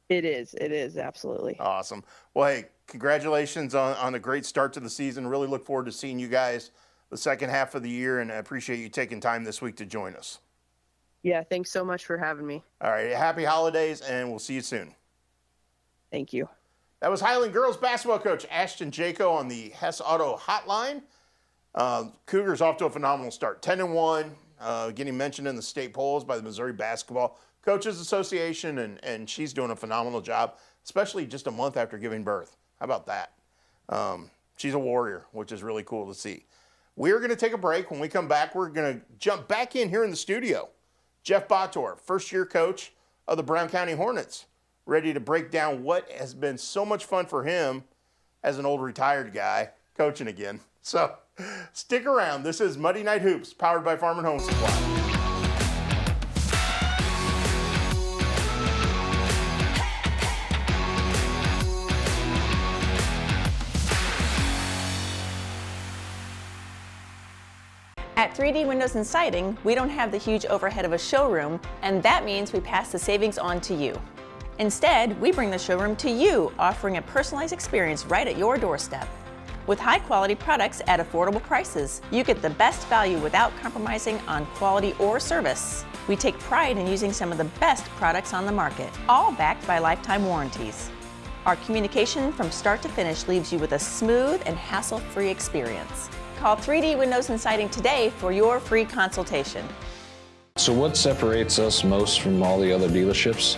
It is absolutely awesome. Well, hey, congratulations on a great start to the season. Really look forward to seeing you guys the second half of the year, and I appreciate you taking time this week to join us. Yeah, thanks so much for having me. All right, happy holidays, and we'll see you soon. Thank you. That was Highland girls basketball coach Ashton Jaco on the Hess Auto Hotline. Cougars off to a phenomenal start, 10-1, getting mentioned in the state polls by the Missouri Basketball Coaches Association, and she's doing a phenomenal job, especially just a month after giving birth. How about that? She's a warrior, which is really cool to see. We're going to take a break. When we come back, we're going to jump back in here in the studio. Jeff Bator, first-year coach of the Brown County Hornets, ready to break down what has been so much fun for him as an old retired guy coaching again. So stick around. This is Muddy Night Hoops, powered by Farm and Home Supply. At 3D Windows and Siding, we don't have the huge overhead of a showroom, and that means we pass the savings on to you. Instead, we bring the showroom to you, offering a personalized experience right at your doorstep. With high-quality products at affordable prices, you get the best value without compromising on quality or service. We take pride in using some of the best products on the market, all backed by lifetime warranties. Our communication from start to finish leaves you with a smooth and hassle-free experience. Call 3D Windows and Siding today for your free consultation. So what separates us most from all the other dealerships?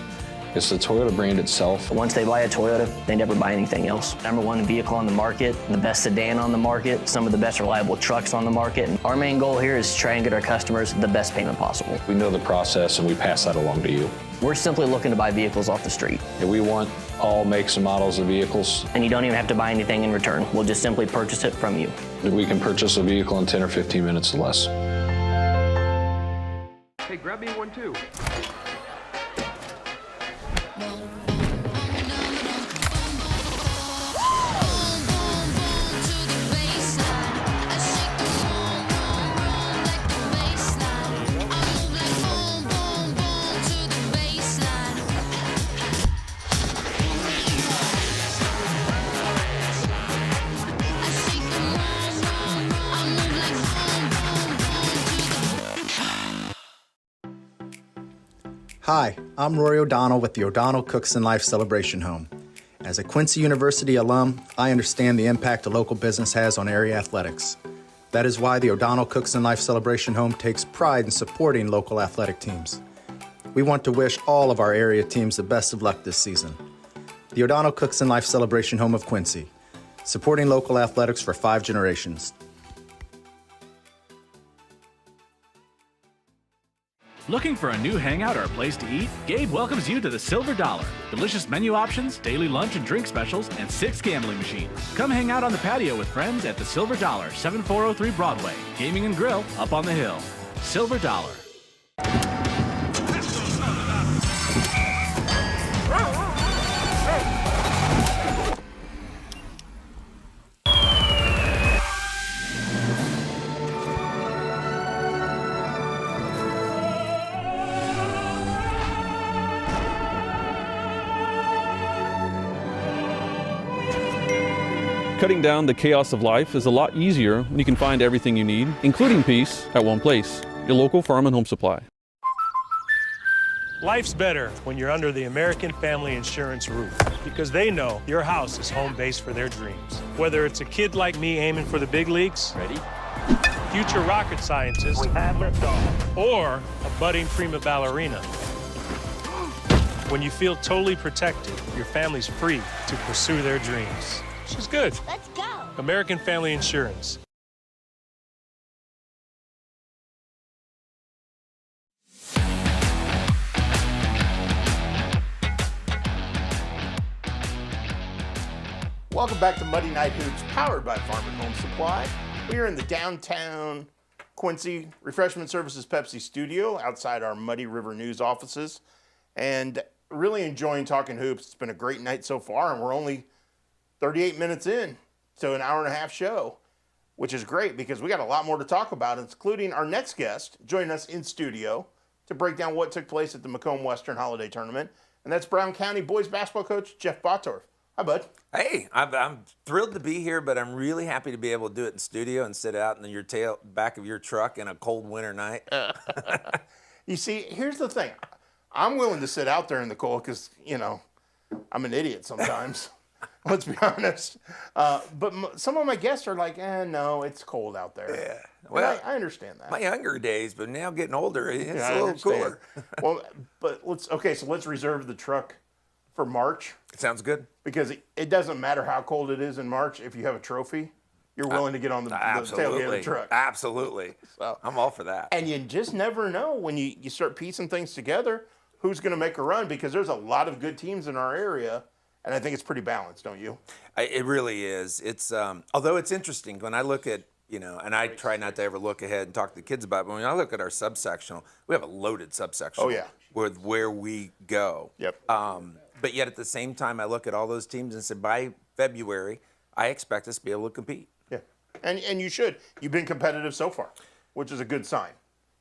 It's the Toyota brand itself. Once they buy a Toyota, they never buy anything else. #1 vehicle on the market, the best sedan on the market, some of the best reliable trucks on the market. And our main goal here is to try and get our customers the best payment possible. We know the process and we pass that along to you. We're simply looking to buy vehicles off the street. And we want all makes and models of vehicles. And you don't even have to buy anything in return. We'll just simply purchase it from you. We can purchase a vehicle in 10 or 15 minutes or less. Hey, grab me one too. Hi, I'm Rory O'Donnell with the O'Donnell Cooks and Life Celebration Home. As a Quincy University alum, I understand the impact a local business has on area athletics. That is why the O'Donnell Cooks and Life Celebration Home takes pride in supporting local athletic teams. We want to wish all of our area teams the best of luck this season. The O'Donnell Cooks and Life Celebration Home of Quincy, supporting local athletics for 5 generations. Looking for a new hangout or a place to eat? Gabe welcomes you to the Silver Dollar. Delicious menu options, daily lunch and drink specials, and 6 gambling machines. Come hang out on the patio with friends at the Silver Dollar, 7403 Broadway. Gaming and grill up on the hill. Silver Dollar. Cutting down the chaos of life is a lot easier when you can find everything you need, including peace, at one place. Your local farm and home supply. Life's better when you're under the American Family Insurance roof, because they know your house is home base for their dreams. Whether it's a kid like me aiming for the big leagues, ready, future rocket scientist, or a budding prima ballerina. When you feel totally protected, your family's free to pursue their dreams. She's good. Let's go. American Family Insurance. Welcome back to Muddy Night Hoops, powered by Farm and Home Supply. We are in the downtown Quincy Refreshment Services Pepsi studio outside our Muddy River News offices, and really enjoying talking hoops. It's been a great night so far, and we're only 38 minutes in to an hour-and-a-half show, which is great because we got a lot more to talk about, including our next guest joining us in studio to break down what took place at the Macomb Western Holiday Tournament, and that's Brown County boys basketball coach Jeff Bottorff. Hi, bud. Hey, I'm thrilled to be here, but I'm really happy to be able to do it in studio and sit out in your back of your truck in a cold winter night. You see, here's the thing. I'm willing to sit out there in the cold because, you know, I'm an idiot sometimes. Let's be honest. But some of my guests are like, no, it's cold out there. Yeah. Well, I understand that. My younger days, but now getting older, it's Yeah, a little cooler. Well, but let's reserve the truck for March. Sounds good. Because it doesn't matter how cold it is in March. If you have a trophy, you're willing to get on the tailgate of the truck. Absolutely. So, I'm all for that. And you just never know when you start piecing things together who's going to make a run, because there's a lot of good teams in our area. And I think it's pretty balanced, don't you? It really is. It's although it's interesting when I look at, and I try not to ever look ahead and talk to the kids about it, but when I look at our subsectional, we have a loaded subsectional. Oh, yeah. With where we go. Yep. But yet at the same time, I look at all those teams and say, by February, I expect us to be able to compete. Yeah. And you should. You've been competitive so far. which is a good sign.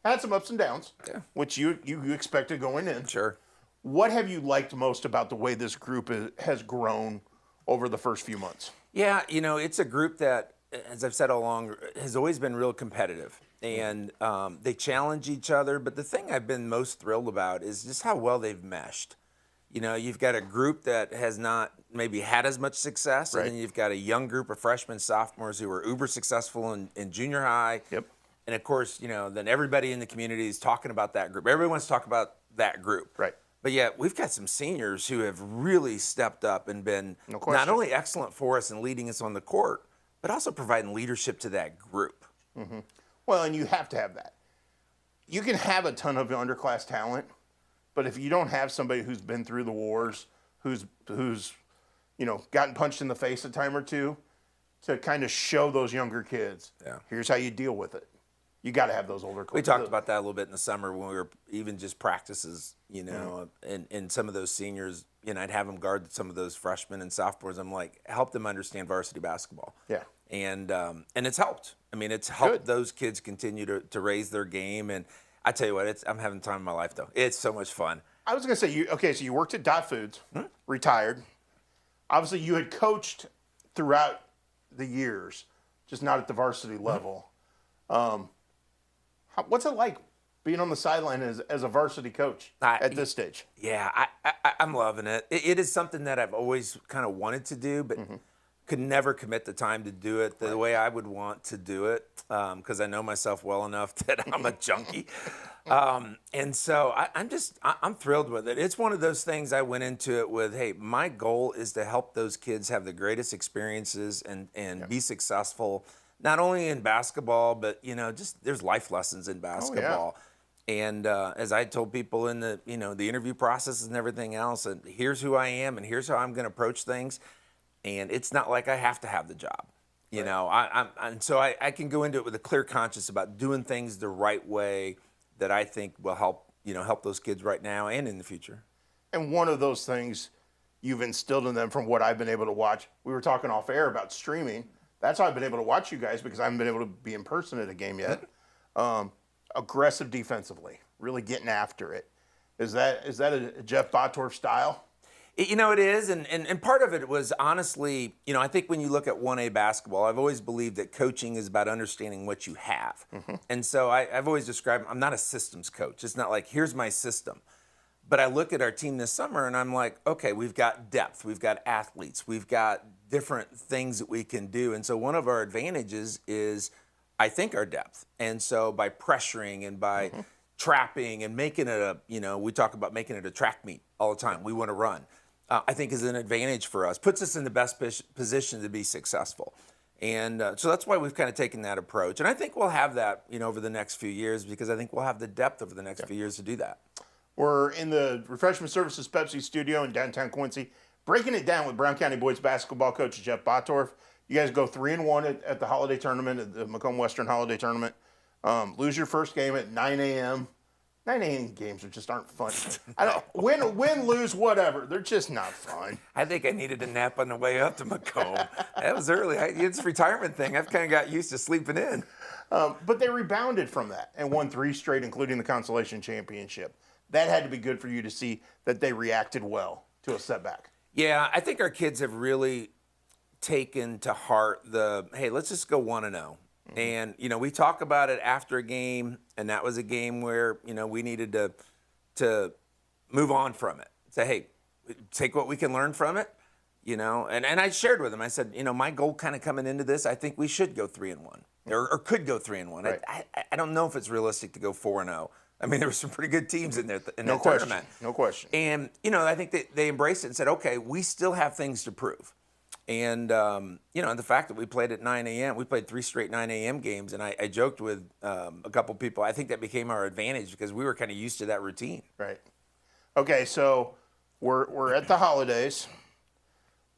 Had some ups and downs, which you expected going in. Sure. What have you liked most about the way this group has grown over the first few months? Yeah, it's a group that, as I've said all along, has always been real competitive. And they challenge each other. But the thing I've been most thrilled about is just how well they've meshed. You've got a group that has not maybe had as much success, and then you've got a young group of freshmen, sophomores who are uber successful in junior high. Yep. And of course, then everybody in the community is talking about that group. Everyone wants to talk about that group. Right. But yet, we've got some seniors who have really stepped up and been not only excellent for us in leading us on the court, but also providing leadership to that group. Mm-hmm. Well, and you have to have that. You can have a ton of underclass talent, but if you don't have somebody who's been through the wars, who's gotten punched in the face a time or two, to kind of show those younger kids, here's how you deal with it. You got to have those older coaches. We talked about that a little bit in the summer when we were even just practices, and some of those seniors, I'd have them guard some of those freshmen and sophomores. I'm like, help them understand varsity basketball. Yeah. And it's helped. I mean, it's helped those kids continue to raise their game. And I tell you what, I'm having the time of my life, though. It's so much fun. I was going to say, so you worked at Dot Foods, retired. Obviously, you had coached throughout the years, just not at the varsity level. What's it like being on the sideline as a varsity coach at this stage? Yeah, I'm loving it. It is something that I've always kind of wanted to do, but could never commit the time to do it the way I would want to do it, because I know myself well enough that I'm a junkie. And so I'm thrilled with it. It's one of those things I went into it with, hey, my goal is to help those kids have the greatest experiences and be successful, not only in basketball, but, just there's life lessons in basketball. And as I told people in the interview processes and everything else, and here's who I am and here's how I'm going to approach things. And it's not like I have to have the job, and so I can go into it with a clear conscience about doing things the right way that I think will help those kids right now and in the future. And one of those things you've instilled in them from what I've been able to watch, we were talking off air about streaming. That's how I've been able to watch you guys, because I haven't been able to be in person at a game yet. Aggressive defensively, really getting after it. Is that a Jeff Bottorff style? It is, and part of it was honestly, I think when you look at 1A basketball, I've always believed that coaching is about understanding what you have. And so I've always described, I'm not a systems coach. It's not like, here's my system. But I look at our team this summer and I'm like, okay, we've got depth, we've got athletes, we've got different things that we can do. And so one of our advantages is, I think, our depth. And so by pressuring and by trapping and making it we talk about making it a track meet all the time. We want to run. I think is an advantage for us, puts us in the best position to be successful. And so that's why we've kind of taken that approach. And I think we'll have that, over the next few years, because I think we'll have the depth over the next few years to do that. We're in the Refreshment Services Pepsi studio in downtown Quincy, breaking it down with Brown County boys basketball coach Jeff Bottorff. You guys go 3-1 at the holiday tournament, at the Macomb Western Holiday Tournament. Lose your first game at 9 a.m. 9 a.m. games just aren't fun. Win, lose, whatever. They're just not fun. I think I needed a nap on the way up to Macomb. That was early. It's a retirement thing. I've kind of got used to sleeping in. But they rebounded from that and won 3 straight, including the consolation championship. That had to be good for you to see that they reacted well to a setback. Yeah, I think our kids have really taken to heart hey, let's just go 1-0. And, we talk about it after a game, and that was a game where, we needed to move on from it. Say, hey, take what we can learn from it, and I shared with them. I said, my goal kind of coming into this, I think we should go 3-1 or could go 3-1. Right. I don't know if it's realistic to go 4-0. I mean, there were some pretty good teams in there in that question. tournament. No question. And, I think they embraced it and said, okay, we still have things to prove. And, and the fact that we played at 9 a.m., we played 3 straight 9 a.m. games, and I joked with a couple people, I think that became our advantage because we were kind of used to that routine. Right. Okay, so we're at the holidays.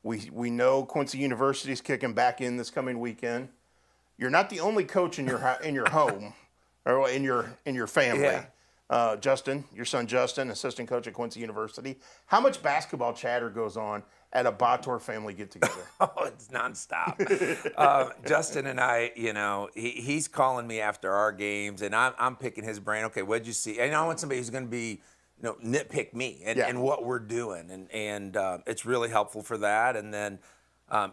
We know Quincy University's kicking back in this coming weekend. You're not the only coach in your home or in your family. Yeah. Justin, your son Justin, assistant coach at Quincy University. How much basketball chatter goes on at a Bator family get-together? Oh, it's nonstop. Justin and I, you know, he's calling me after our games, and I'm picking his brain. Okay, what'd you see? And I want somebody who's going to be, you know, nitpick me and what we're doing, and it's really helpful for that. And then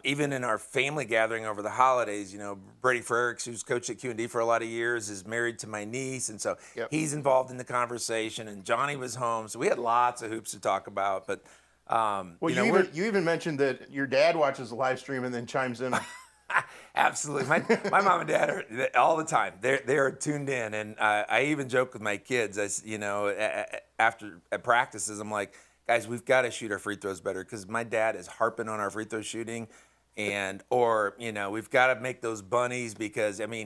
even in our family gathering over the holidays, you know, Brady Frericks, who's coached at Q&D for a lot of years, is married to my niece, and so he's involved in the conversation. And Johnny was home, so we had lots of hoops to talk about, but. Well, you even mentioned that your dad watches the live stream and then chimes in. Absolutely, my mom and dad are all the time. They are tuned in, and I even joke with my kids. After at practices, I'm like, guys, we've got to shoot our free throws better because my dad is harping on our free throw shooting, or you know, we've got to make those bunnies because I mean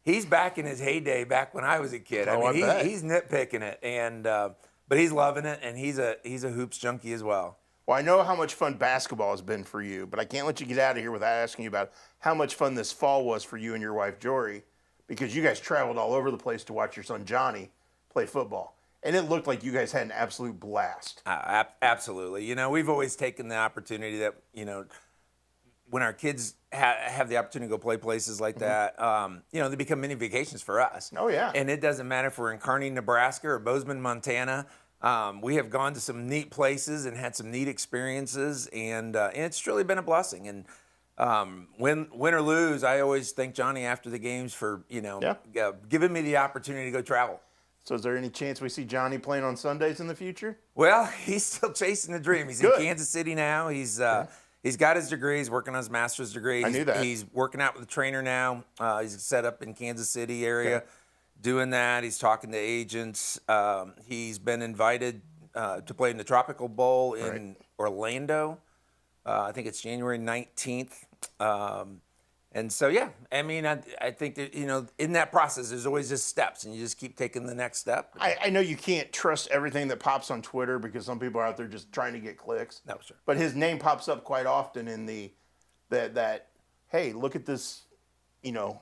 he's back in his heyday back when I was a kid. I mean he's nitpicking it and. But he's loving it, and he's a hoops junkie as well. Well, I know how much fun basketball has been for you, but I can't let you get out of here without asking you about how much fun this fall was for you and your wife, Jory, because you guys traveled all over the place to watch your son, Johnny, play football. And it looked like you guys had an absolute blast. Absolutely. You know, we've always taken the opportunity that, you know, when our kids have the opportunity to go play places like that, you know, they become mini vacations for us. Oh, yeah. And it doesn't matter if we're in Kearney, Nebraska or Bozeman, Montana. We have gone to some neat places and had some neat experiences, and it's truly been a blessing. And win or lose, I always thank Johnny after the games for, you know, giving me the opportunity to go travel. So is there any chance we see Johnny playing on Sundays in the future? Well, he's still chasing the dream. He's in Kansas City now. He's got his degree. He's working on his master's degree. I knew that. He's working out with a trainer now. He's set up in Kansas City area doing that. He's talking to agents. He's been invited to play in the Tropical Bowl in Orlando. I think it's January 19th. And so, yeah, I mean, I think that, you know, in that process, there's always just steps, and you just keep taking the next step. I know you can't trust everything that pops on Twitter because some people are out there just trying to get clicks. No, sure. But his name pops up quite often in that hey, look at this, you know,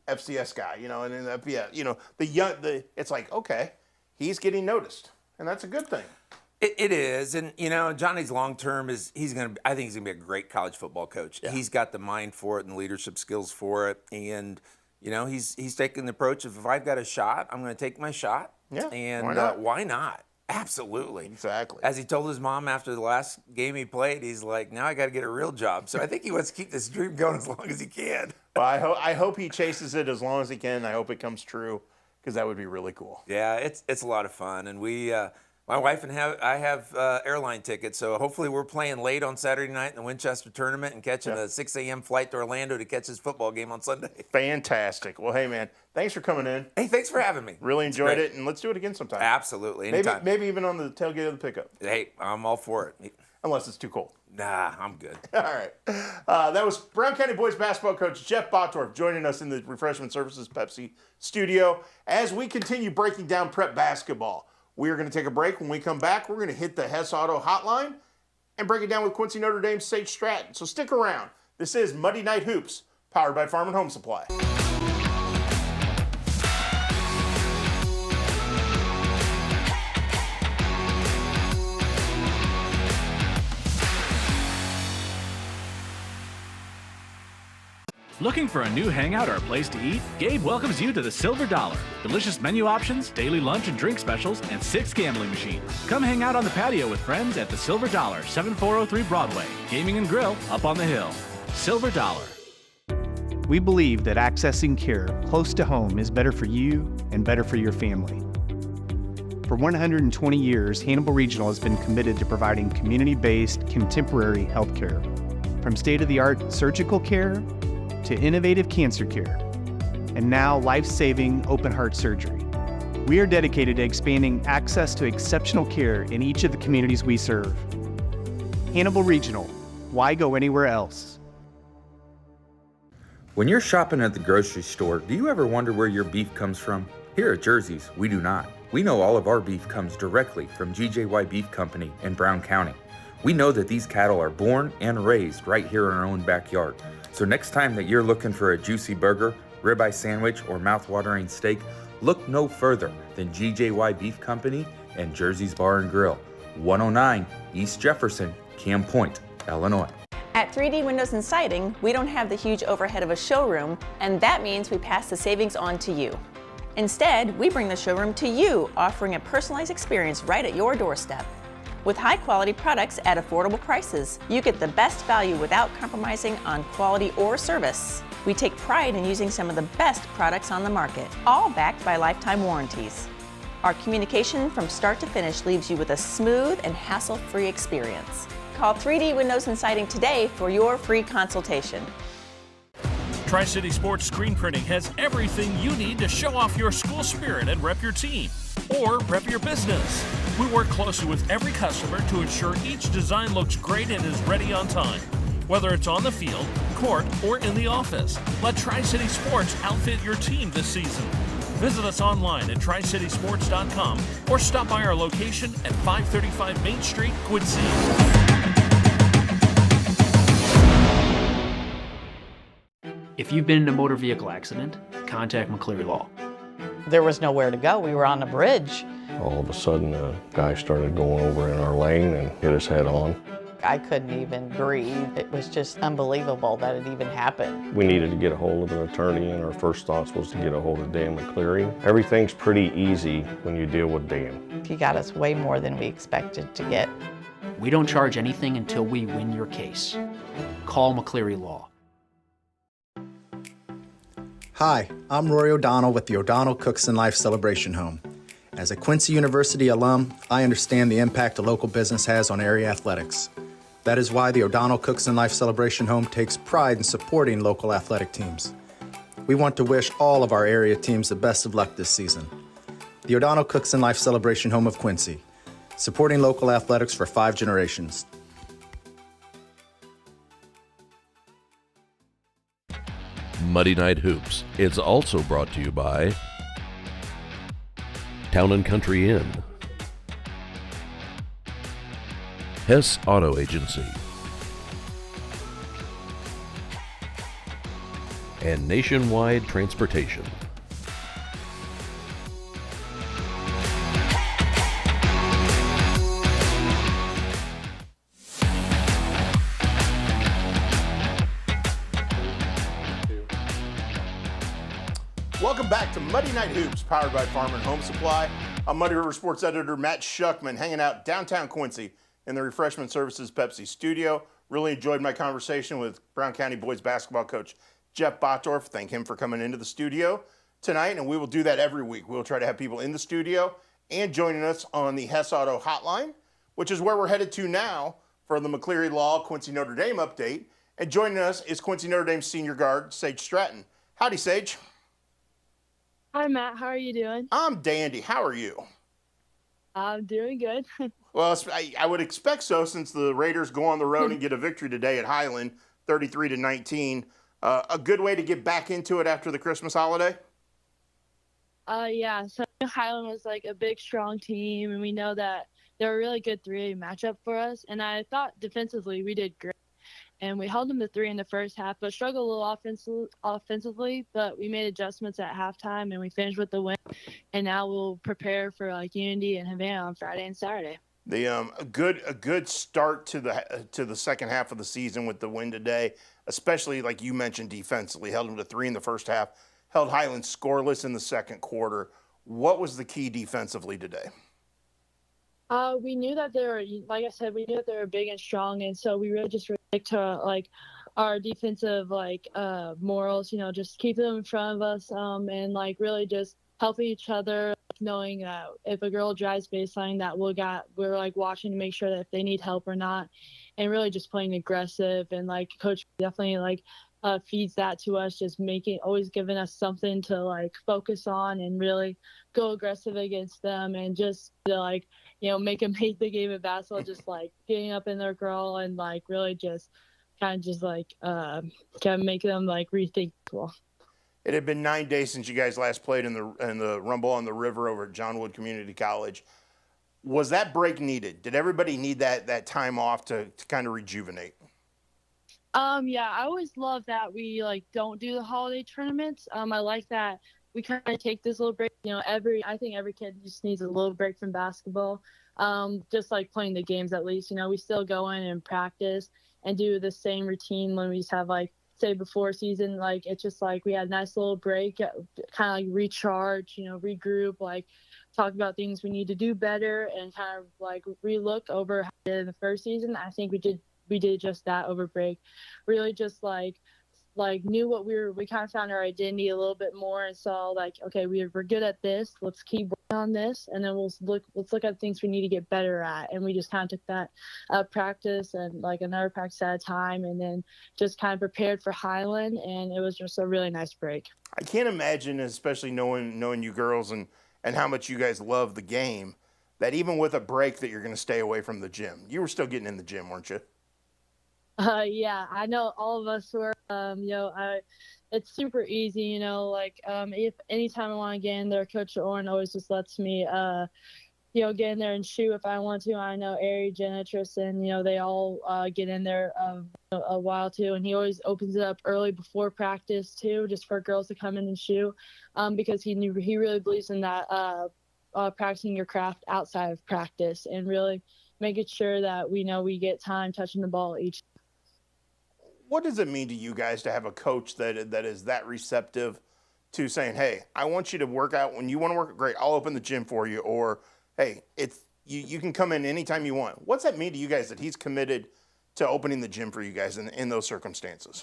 FCS guy, you know, and then you know, it's like, okay, he's getting noticed, and that's a good thing. It is, and you know, Johnny's long term is I think he's gonna be a great college football coach. Yeah. He's got the mind for it and the leadership skills for it, and you know, he's taking the approach of if I've got a shot, I'm gonna take my shot. Yeah, and why not? Absolutely, exactly. As he told his mom after the last game he played, he's like, now I got to get a real job. So I think he wants to keep this dream going as long as he can. Well, I hope he chases it as long as he can. I hope it comes true because that would be really cool. Yeah, it's a lot of fun, and we. My wife and I have airline tickets, so hopefully we're playing late on Saturday night in the Winchester tournament and catching a 6 a.m. flight to Orlando to catch his football game on Sunday. Fantastic. Well, hey, man, thanks for coming in. Hey, thanks for having me. Really enjoyed it, and let's do it again sometime. Absolutely, anytime. Maybe even on the tailgate of the pickup. Hey, I'm all for it. Unless it's too cold. Nah, I'm good. All right. That was Brown County boys basketball coach Jeff Bottorff joining us in the Refreshment Services Pepsi studio as we continue breaking down prep basketball. We are going to take a break. When we come back, we're going to hit the Hess Auto hotline and break it down with Quincy Notre Dame's Sage Stratton. So stick around. This is Muddy Night Hoops, powered by Farm and Home Supply. Looking for a new hangout or a place to eat? Gabe welcomes you to the Silver Dollar. Delicious menu options, daily lunch and drink specials, and 6 gambling machines. Come hang out on the patio with friends at the Silver Dollar, 7403 Broadway. Gaming and grill up on the hill. Silver Dollar. We believe that accessing care close to home is better for you and better for your family. For 120 years, Hannibal Regional has been committed to providing community-based, contemporary health care. From state-of-the-art surgical care to innovative cancer care, and now life-saving open-heart surgery. We are dedicated to expanding access to exceptional care in each of the communities we serve. Hannibal Regional, why go anywhere else? When you're shopping at the grocery store, do you ever wonder where your beef comes from? Here at Jersey's, we do not. We know all of our beef comes directly from GJY Beef Company in Brown County. We know that these cattle are born and raised right here in our own backyard. So next time that you're looking for a juicy burger, ribeye sandwich, or mouth-watering steak, look no further than GJY Beef Company and Jersey's Bar and Grill, 109 East Jefferson Cam Point, Illinois. At 3D Windows and Siding, we don't have the huge overhead of a showroom, and that means we pass the savings on to you. Instead, we bring the showroom to you, offering a personalized experience right at your doorstep. With high-quality products at affordable prices, you get the best value without compromising on quality or service. We take pride in using some of the best products on the market, all backed by lifetime warranties. Our communication from start to finish leaves you with a smooth and hassle-free experience. Call 3D Windows and Siding today for your free consultation. Tri-City Sports Screen Printing has everything you need to show off your school spirit and rep your team, or rep your business. We work closely with every customer to ensure each design looks great and is ready on time. Whether it's on the field, court, or in the office, let Tri-City Sports outfit your team this season. Visit us online at tricitysports.com or stop by our location at 535 Main Street, Quincy. If you've been in a motor vehicle accident, contact McCleary Law. There was nowhere to go. We were on a bridge. All of a sudden, a guy started going over in our lane and hit us head on. I couldn't even breathe. It was just unbelievable that it even happened. We needed to get a hold of an attorney, and our first thoughts was to get a hold of Dan McCleary. Everything's pretty easy when you deal with Dan. He got us way more than we expected to get. We don't charge anything until we win your case. Call McCleary Law. Hi, I'm Rory O'Donnell with the O'Donnell Cooks and Life Celebration Home. As a Quincy University alum, I understand the impact a local business has on area athletics. That is why the O'Donnell Cooks and Life Celebration Home takes pride in supporting local athletic teams. We want to wish all of our area teams the best of luck this season. The O'Donnell Cooks and Life Celebration Home of Quincy, supporting local athletics for 5 generations. Muddy Night Hoops is also brought to you by Town & Country Inn, Hess Auto Agency, and Nationwide Transportation. Welcome back to Muddy Night Hoops, powered by Farm and Home Supply. I'm Muddy River Sports Editor Matt Schuckman, hanging out downtown Quincy in the Refreshment Services Pepsi studio. Really enjoyed my conversation with Brown County boys basketball coach Jeff Bottorff. Thank him for coming into the studio tonight, and we will do that every week. We'll try to have people in the studio and joining us on the Hess Auto Hotline, which is where we're headed to now for the McCleary Law Quincy Notre Dame update. And joining us is Quincy Notre Dame senior guard Sage Stratton. Howdy, Sage. Hi, Matt. How are you doing? I'm dandy. How are you? I'm doing good. Well, I would expect so, since the Raiders go on the road and get a victory today at Highland, 33-19. A good way to get back into it after the Christmas holiday? Yeah. So Highland was like a big, strong team, and we know that they're a really good 3A matchup for us. And I thought defensively we did great. And we held them to 3 in the first half, but struggled a little offensively. But we made adjustments at halftime, and we finished with the win. And now we'll prepare for Unity and Havana on Friday and Saturday. A good start to the second half of the season with the win today, especially like you mentioned defensively. Held them to 3 in the first half, held Highland scoreless in the second quarter. What was the key defensively today? We knew that they were, like I said, we knew that they were big and strong, and so we really just stick to our defensive morals. Just keep them in front of us, and really just helping each other, knowing that if a girl drives baseline, that we're watching to make sure that if they need help or not, and really just playing aggressive. And Coach definitely feeds that to us, just always giving us something to focus on and really go aggressive against them, and just to make them hate the game of basketball, just getting up in their girl and really just kind of make them rethink. Well, it had been 9 days since you guys last played in the Rumble on the River over at John Wood Community College. Was that break needed? Did everybody need that time off to kind of rejuvenate? Yeah, I always love that we don't do the holiday tournaments. I like that we kind of take this little break. You know, I think every kid just needs a little break from basketball. Just like playing the games at least. You know, we still go in and practice and do the same routine when we just have like, say before season, like it's just like we had a nice little break, kind of like recharge, you know, regroup, like talk about things we need to do better and kind of like relook over how we did in the first season. I think we did just that over break. Really just like knew what we kind of found our identity a little bit more and saw like, okay, we're good at this. Let's keep working on this. And then let's look at things we need to get better at. And we just kind of took that practice and like another practice at a time and then just kind of prepared for Highland. And it was just a really nice break. I can't imagine, especially knowing you girls and how much you guys love the game, that even with a break that you're going to stay away from the gym. You were still getting in the gym, weren't you? Yeah, I know all of us were, you know, it's super easy, you know, like, if anytime I want to get in there, Coach Orrin always just lets me, you know, get in there and shoot if I want to. I know Ari, Jenna, Tristan, you know, they all get in there a while too. And he always opens it up early before practice too, just for girls to come in and shoot, because he really believes in that, practicing your craft outside of practice and really making sure that we know we get time touching the ball each. What does it mean to you guys to have a coach that is that receptive to saying, hey, I want you to work out when you want to work? Great, I'll open the gym for you. Or, hey, it's you can come in anytime you want. What's that mean to you guys that he's committed to opening the gym for you guys in those circumstances?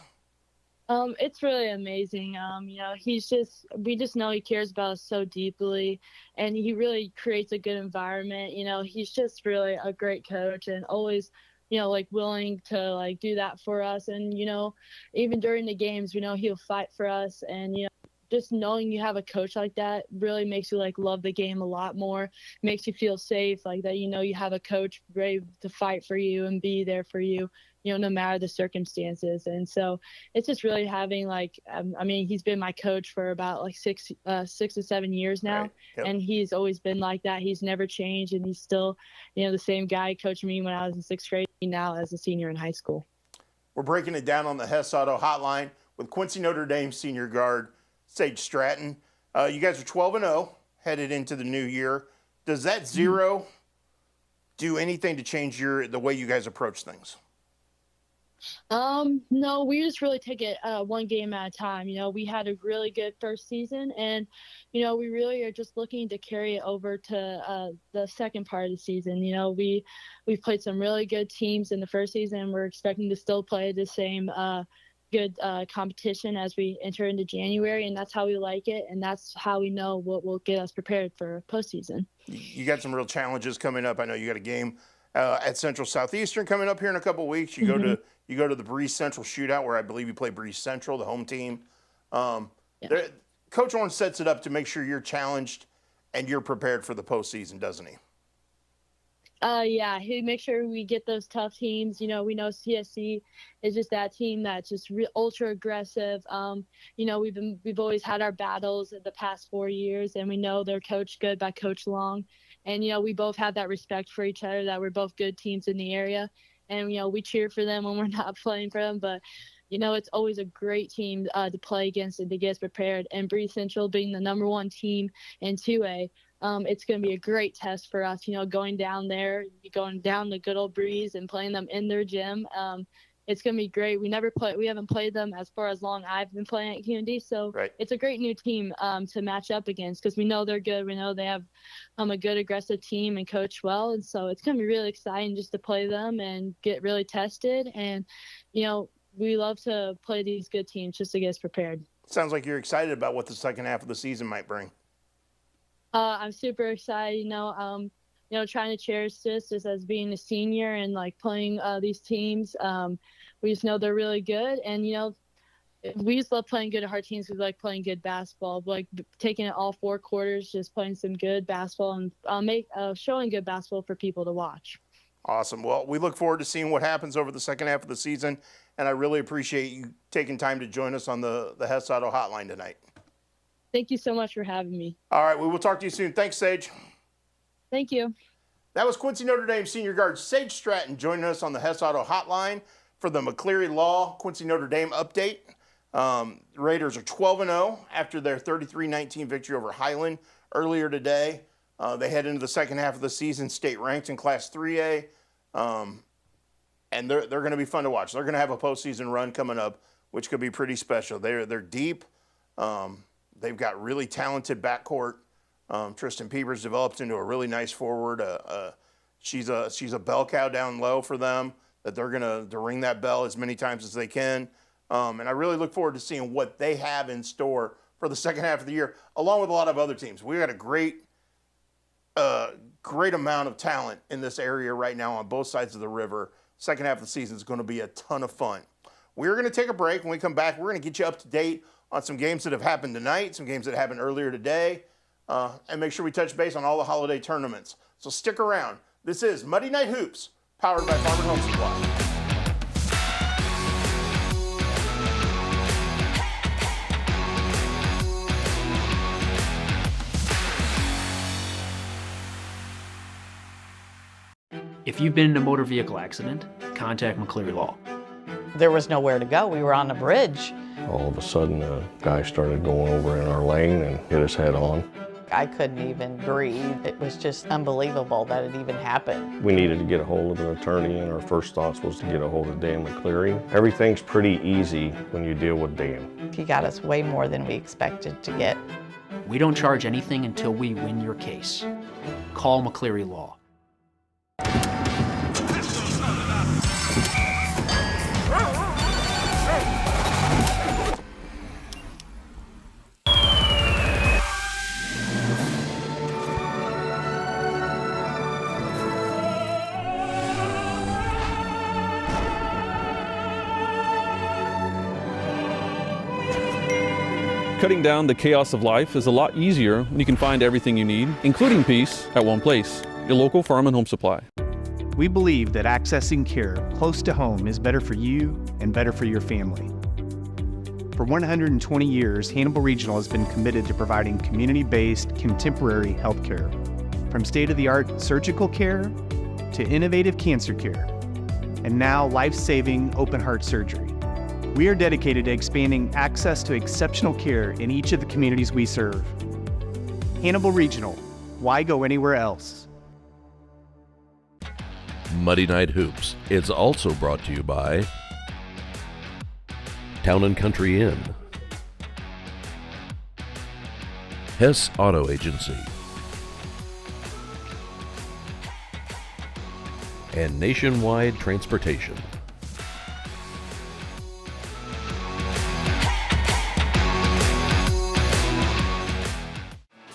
It's really amazing. You know, we just know he cares about us so deeply and he really creates a good environment. You know, he's just really a great coach and always, you know, like willing to like do that for us. And, you know, even during the games, we know he'll fight for us. And, you know, just knowing you have a coach like that really makes you like love the game a lot more, makes you feel safe like that. You know, you have a coach ready to fight for you and be there for you, you know, no matter the circumstances. And so it's just really having like, I mean, he's been my coach for about like 6 to 7 years now. Right. Yep. And he's always been like that. He's never changed. And he's still, you know, the same guy coaching me when I was in 6th grade, now as a senior in high school. We're breaking it down on the Hess Auto Hotline with Quincy Notre Dame senior guard Sage Stratton. You guys are 12-0 headed into the new year. Does that 0 do anything to change the way you guys approach things? No, we just really take it one game at a time. You know, we had a really good first season and, you know, we really are just looking to carry it over to the second part of the season. You know, we've played some really good teams in the first season and we're expecting to still play the same good competition as we enter into January, and that's how we like it, and that's how we know what will get us prepared for postseason. You got some real challenges coming up. I know you got a game at Central Southeastern coming up here in a couple of weeks. You go to the Breeze Central Shootout, where I believe you play Breeze Central, the home team. Coach Orrin sets it up to make sure you're challenged and you're prepared for the postseason, doesn't he? Yeah, he makes sure we get those tough teams. You know, we know CSC is just that team that's just ultra aggressive. You know, we've always had our battles in the past 4 years, and we know they're coached good by Coach Long. And, you know, we both have that respect for each other, that we're both good teams in the area. And, you know, we cheer for them when we're not playing for them. But, you know, it's always a great team to play against and to get us prepared. And Breeze Central being the number 1 team in 2A, it's going to be a great test for us, you know, going down there, going down the good old Breeze and playing them in their gym. It's going to be great. We haven't played them as far as long I've been playing at QND. So It's a great new team to match up against because we know they're good. We know they have a good aggressive team and coach well. And so it's going to be really exciting just to play them and get really tested. And, you know, we love to play these good teams just to get us prepared. Sounds like you're excited about what the second half of the season might bring. I'm super excited, you know, trying to cherish this just as being a senior and like playing these teams. We just know they're really good. And, you know, we just love playing good at hard teams. We like playing good basketball, like taking it all 4 quarters, just playing some good basketball and showing good basketball for people to watch. Awesome. Well, we look forward to seeing what happens over the second half of the season. And I really appreciate you taking time to join us on the Hess Auto Hotline tonight. Thank you so much for having me. All right, we will talk to you soon. Thanks, Sage. Thank you. That was Quincy Notre Dame senior guard Sage Stratton joining us on the Hess Auto Hotline for the McCleary Law Quincy Notre Dame update. Raiders are 12-0 after their 33-19 victory over Highland earlier today. They head into the second half of the season state ranked in Class 3A, and they're going to be fun to watch. They're going to have a postseason run coming up, which could be pretty special. They're deep. They've got really talented backcourt. Tristan Peeper's developed into a really nice forward. She's a bell cow down low for them that they're going to ring that bell as many times as they can. And I really look forward to seeing what they have in store for the second half of the year, along with a lot of other teams. We got a great amount of talent in this area right now on both sides of the river. Second half of the season is going to be a ton of fun. We're going to take a break. When we come back, we're going to get you up to date on some games that have happened tonight, some games that happened earlier today, and make sure we touch base on all the holiday tournaments. So stick around. This is Muddy Night Hoops, powered by Farm and Home Supply. If you've been in a motor vehicle accident, contact McCleary Law. There was nowhere to go. We were on the bridge. All of a sudden, a guy started going over in our lane and hit us head on. I couldn't even breathe. It was just unbelievable that it even happened. We needed to get a hold of an attorney, and our first thoughts was to get a hold of Dan McCleary. Everything's pretty easy when you deal with Dan. He got us way more than we expected to get. We don't charge anything until we win your case. Call McCleary Law. Cutting down the chaos of life is a lot easier when you can find everything you need, including peace, at one place. Your local Farm and Home Supply. We believe that accessing care close to home is better for you and better for your family. For 120 years, Hannibal Regional has been committed to providing community-based, contemporary health care. From state-of-the-art surgical care to innovative cancer care, and now life-saving open-heart surgery. We are dedicated to expanding access to exceptional care in each of the communities we serve. Hannibal Regional, why go anywhere else? Muddy Night Hoops is also brought to you by Town & Country Inn, Hess Auto Agency, and Nationwide Transportation.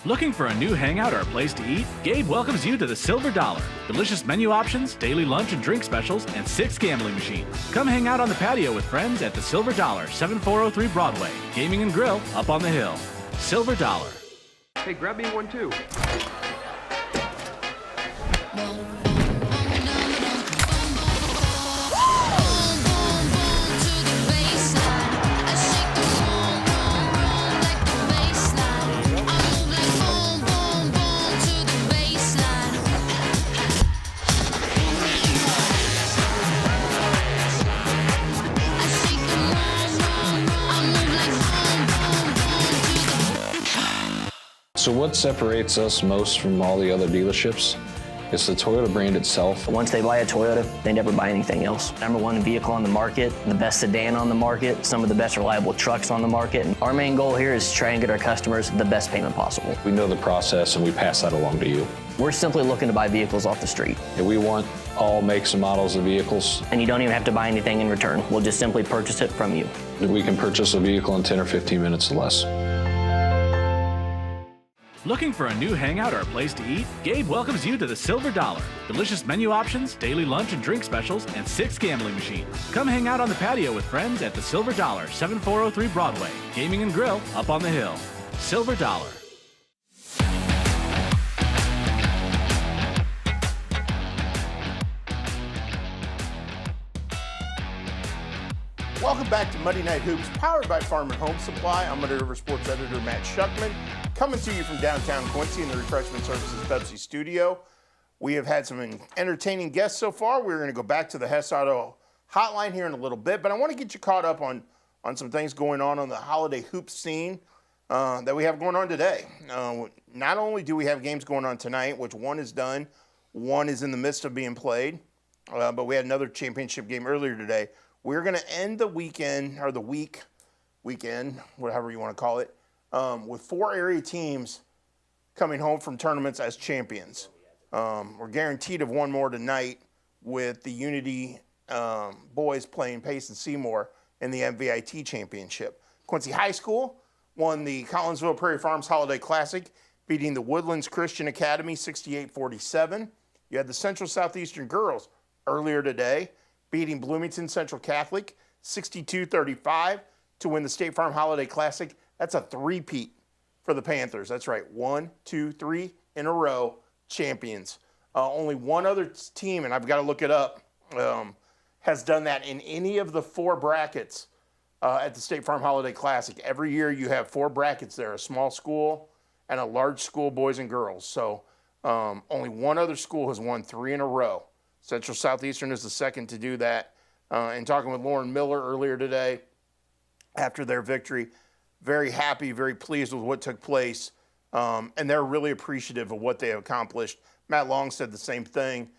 Looking for a new hangout or a place to eat? Gabe welcomes you to the Silver Dollar. Delicious menu options, daily lunch and drink specials, and 6 gambling machines. Come hang out on the patio with friends at the Silver Dollar, 7403 Broadway. Gaming and grill up on the hill. Silver Dollar. Hey, grab me one too. So what separates us most from all the other dealerships? It's the Toyota brand itself. Once they buy a Toyota, they never buy anything else. #1 vehicle on the market, the best sedan on the market, some of the best reliable trucks on the market. And our main goal here is to try and get our customers the best payment possible. We know the process and we pass that along to you. We're simply looking to buy vehicles off the street. And we want all makes and models of vehicles. And you don't even have to buy anything in return. We'll just simply purchase it from you. We can purchase a vehicle in 10 or 15 minutes or less. Looking for a new hangout or a place to eat? Gabe welcomes you to the Silver Dollar. Delicious menu options, daily lunch and drink specials, and 6 gambling machines. Come hang out on the patio with friends at the Silver Dollar, 7403 Broadway. Gaming and grill up on the hill. Silver Dollar. Welcome back to Muddy Night Hoops, powered by Farm and Home Supply. I'm Muddy River Sports Editor Matt Shuckman, coming to you from downtown Quincy in the Refreshment Services Pepsi studio. We have had some entertaining guests so far. We're going to go back to the Hess Auto hotline here in a little bit, but I want to get you caught up on on some things going on the holiday hoop scene that we have going on today. Not only do we have games going on tonight, which one is done, one is in the midst of being played, but we had another championship game earlier today. We're going to end the weekend, or the weekend, whatever you want to call it, with 4 area teams coming home from tournaments as champions. We're guaranteed of one more tonight with the Unity boys playing Payson Seymour in the MVIT championship. Quincy High School won the Collinsville Prairie Farms Holiday Classic, beating the Woodlands Christian Academy 68-47. You had the Central Southeastern girls earlier today, beating Bloomington Central Catholic 62-35 to win the State Farm Holiday Classic. That's a three-peat for the Panthers. That's right, 1, 2, 3 in a row champions. Only one other team, and I've got to look it up, has done that in any of the 4 brackets at the State Farm Holiday Classic. Every year you have 4 brackets there, a small school and a large school, boys and girls. So only one other school has won 3 in a row. Central Southeastern is the second to do that. And talking with Lauren Miller earlier today after their victory, very happy, very pleased with what took place. And they're really appreciative of what they have accomplished. Matt Long said the same thing.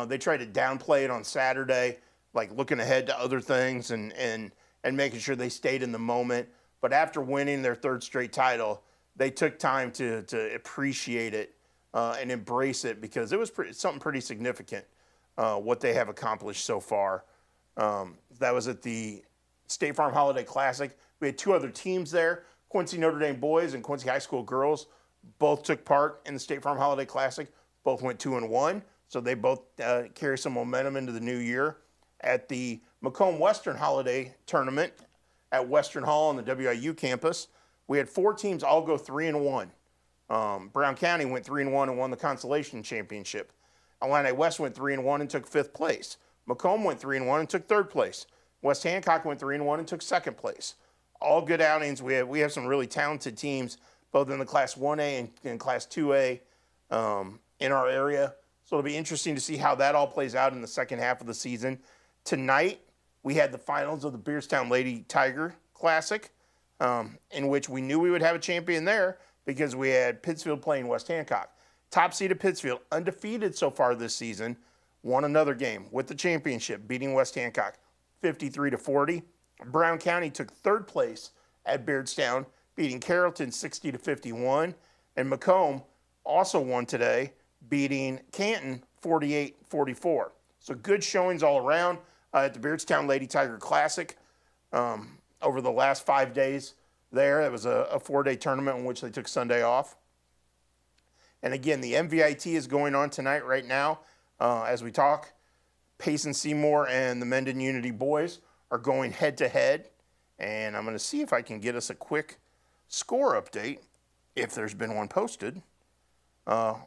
They tried to downplay it on Saturday, like looking ahead to other things and making sure they stayed in the moment. But after winning their 3rd straight title, they took time to appreciate it and embrace it, because it was something pretty significant, what they have accomplished so far. That was at the State Farm Holiday Classic. We had 2 other teams there. Quincy Notre Dame boys and Quincy High School girls both took part in the State Farm Holiday Classic. Both went 2-1, so they both carry some momentum into the new year. At the Macomb Western Holiday Tournament at Western Hall on the WIU campus, we had 4 teams all go 3-1. Brown County went 3-1 and won the Consolation Championship. Illini West went 3-1 and took 5th place. Macomb went 3-1 and took 3rd place. West Hancock went 3-1 and took 2nd place. All good outings. We have some really talented teams, both in the Class 1A and Class 2A in our area. So it'll be interesting to see how that all plays out in the second half of the season. Tonight, we had the finals of the Beardstown Lady Tiger Classic, in which we knew we would have a champion there because we had Pittsfield playing West Hancock. Top seed of Pittsfield, undefeated so far this season, won another game with the championship, beating West Hancock 53-40. Brown County took 3rd place at Beardstown, beating Carrollton 60-51. And Macomb also won today, beating Canton 48-44. So good showings all around at the Beardstown Lady Tiger Classic over the last 5 days there. It was a 4-day tournament in which they took Sunday off. And again, the MVIT is going on tonight right now as we talk. Payson Seymour and the Mendon Unity boys are going head-to-head. And I'm going to see if I can get us a quick score update, if there's been one posted.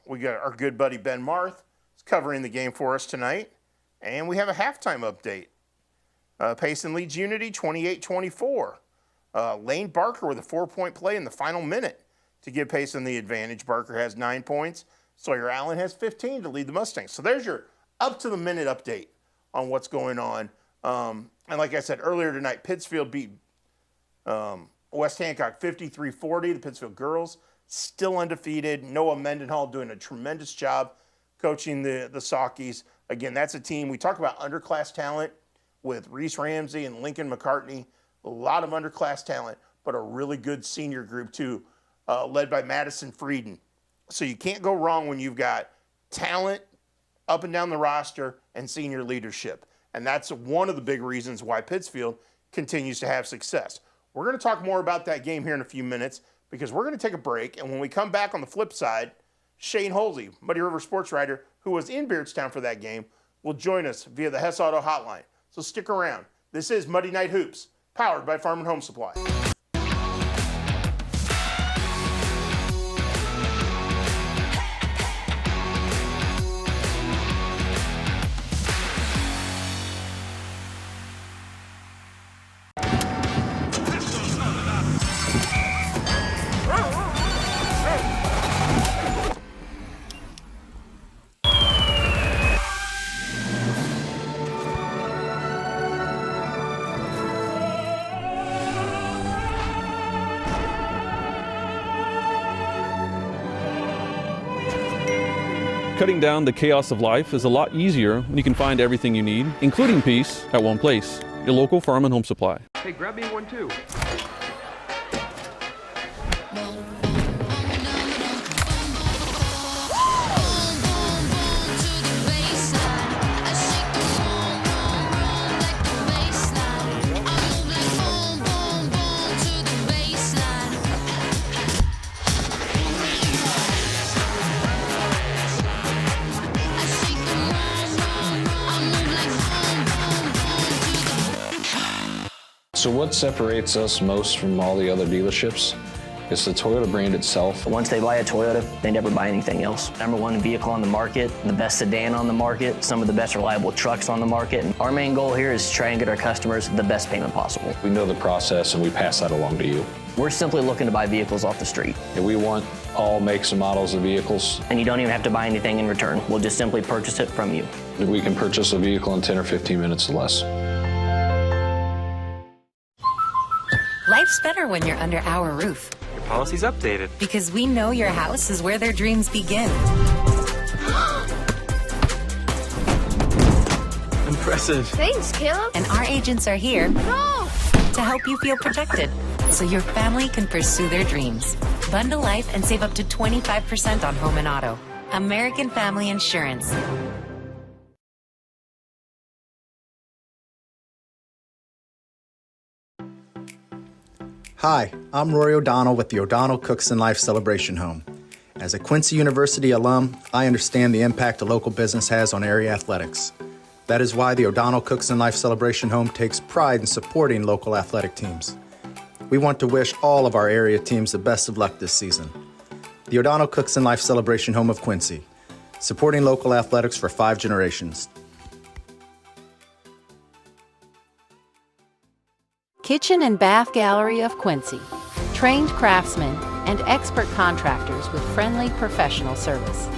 We got our good buddy Ben Marth is covering the game for us tonight. And we have a halftime update. Payson leads Unity 28-24. Lane Barker with a 4-point play in the final minute to give Payson the advantage. Barker has 9 points. Sawyer Allen has 15 to lead the Mustangs. So there's your up-to-the-minute update on what's going on. And like I said earlier tonight, Pittsfield beat West Hancock 53-40. The Pittsfield girls still undefeated. Noah Mendenhall doing a tremendous job coaching the Saukeys. Again, that's a team. We talk about underclass talent with Reese Ramsey and Lincoln McCartney. A lot of underclass talent, but a really good senior group too, led by Madison Frieden. So you can't go wrong when you've got talent up and down the roster and senior leadership. And that's one of the big reasons why Pittsfield continues to have success. We're going to talk more about that game here in a few minutes because we're going to take a break. And when we come back on the flip side, Shane Holsey, Muddy River sports writer, who was in Beardstown for that game, will join us via the Hess Auto Hotline. So stick around. This is Muddy Night Hoops, powered by Farm and Home Supply. Cutting down the chaos of life is a lot easier when you can find everything you need, including peace, at one place. Your local farm and home supply. Hey, grab me one too. So what separates us most from all the other dealerships? It's the Toyota brand itself. Once they buy a Toyota, they never buy anything else. #1 vehicle on the market, the best sedan on the market, some of the best reliable trucks on the market. And our main goal here is to try and get our customers the best payment possible. We know the process and we pass that along to you. We're simply looking to buy vehicles off the street. And we want all makes and models of vehicles. And you don't even have to buy anything in return. We'll just simply purchase it from you. We can purchase a vehicle in 10 or 15 minutes or less. Life's better when you're under our roof. Your policy's updated. Because we know your house is where their dreams begin. Impressive. Thanks, Caleb. And our agents are here to help you feel protected so your family can pursue their dreams. Bundle life and save up to 25% on home and auto. American Family Insurance. Hi, I'm Rory O'Donnell with the O'Donnell Cooks and Life Celebration Home. As a Quincy University alum, I understand the impact a local business has on area athletics. That is why the O'Donnell Cooks and Life Celebration Home takes pride in supporting local athletic teams. We want to wish all of our area teams the best of luck this season. The O'Donnell Cooks and Life Celebration Home of Quincy, supporting local athletics for 5 generations. Kitchen and Bath Gallery of Quincy. Trained craftsmen and expert contractors with friendly professional service.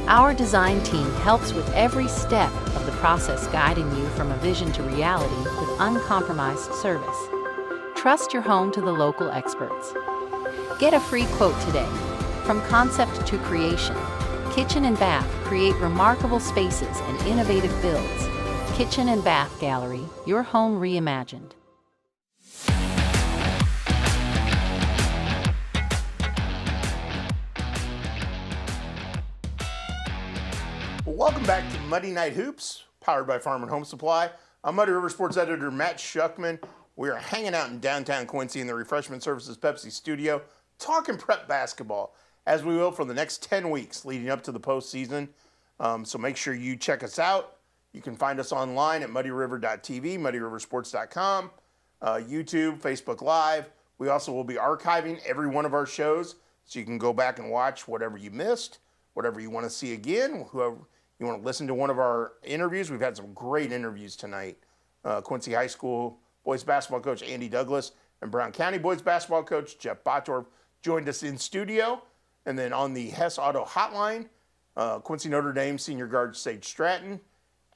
Our design team helps with every step of the process, guiding you from a vision to reality with uncompromised service. Trust your home to the local experts. Get a free quote today. From concept to creation, Kitchen and Bath create remarkable spaces and innovative builds. Kitchen and Bath Gallery, your home reimagined. Welcome back to Muddy Night Hoops, powered by Farm and Home Supply. I'm Muddy River Sports Editor Matt Schuckman. We are hanging out in downtown Quincy in the Refreshment Services Pepsi studio, talking prep basketball, as we will for the next 10 weeks leading up to the postseason. So make sure you check us out. You can find us online at muddyriver.tv, muddyriversports.com, YouTube, Facebook Live. We also will be archiving every one of our shows, so you can go back and watch whatever you missed, whatever you want to see again, whoever you want to listen to one of our interviews. We've had some great interviews tonight. Quincy High School boys basketball coach Andy Douglas and Brown County boys basketball coach Jeff Bottorff joined us in studio. And then on the Hess Auto Hotline, Quincy Notre Dame senior guard Sage Stratton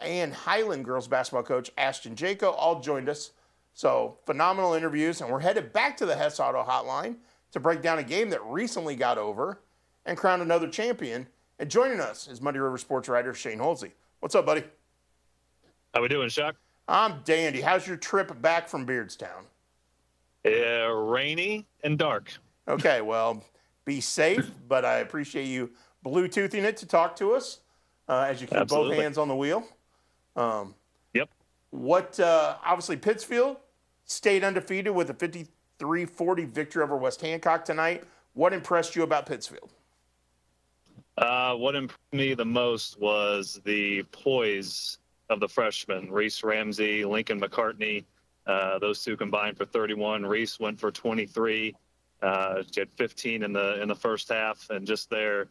and Highland girls basketball coach Ashton Jaco all joined us. So phenomenal interviews, and we're headed back to the Hess Auto Hotline to break down a game that recently got over and crown another champion. And joining us is Muddy River sports writer Shane Holsey. What's up, buddy? How we doing, Chuck? I'm dandy. How's your trip back from Beardstown? Rainy and dark. Okay, well, be safe, but I appreciate you Bluetoothing it to talk to us as you keep both hands on the wheel. Yep. Obviously, Pittsfield stayed undefeated with a 53-40 victory over West Hancock tonight. What impressed you about Pittsfield? What impressed me the most was the poise of the freshmen, Reese Ramsey, Lincoln McCartney. Those two combined for 31. Reese went for 23. She had 15 in the first half, and just their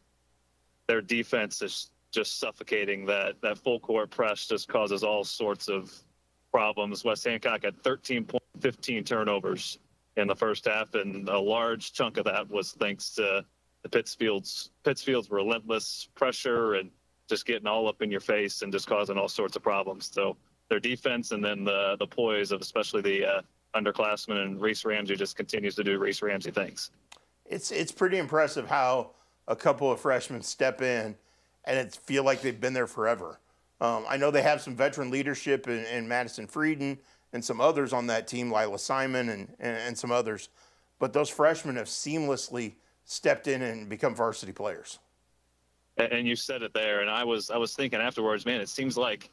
defense is just suffocating. That full court press just causes all sorts of problems. West Hancock had 13.15 turnovers in the first half, and a large chunk of that was thanks to the Pittsfield's relentless pressure and just getting all up in your face and just causing all sorts of problems. So their defense and then the poise of especially the underclassmen and Reese Ramsey just continues to do Reese Ramsey things. It's pretty impressive how a couple of freshmen step in and it feel like they've been there forever. I know they have some veteran leadership in Madison Frieden and some others on that team, Lila Simon and some others, but those freshmen have seamlessly stepped in and become varsity players. And you said it there, and I was thinking afterwards, man, it seems like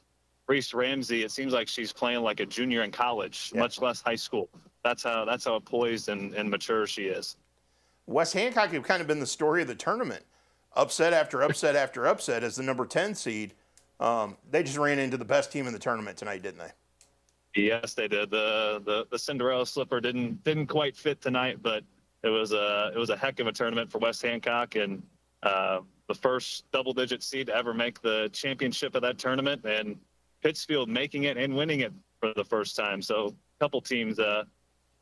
Reese Ramsey, it seems like she's playing like a junior in college, much less high school. That's how poised and mature she is. West Hancock have kind of been the story of the tournament. Upset after upset after upset as the number 10 seed. They just ran into the best team in the tournament tonight, didn't they? Yes, they did. The Cinderella slipper didn't quite fit tonight, but it was a heck of a tournament for West Hancock, and the first double-digit seed to ever make the championship of that tournament, and Pittsfield making it and winning it for the first time. So a couple teams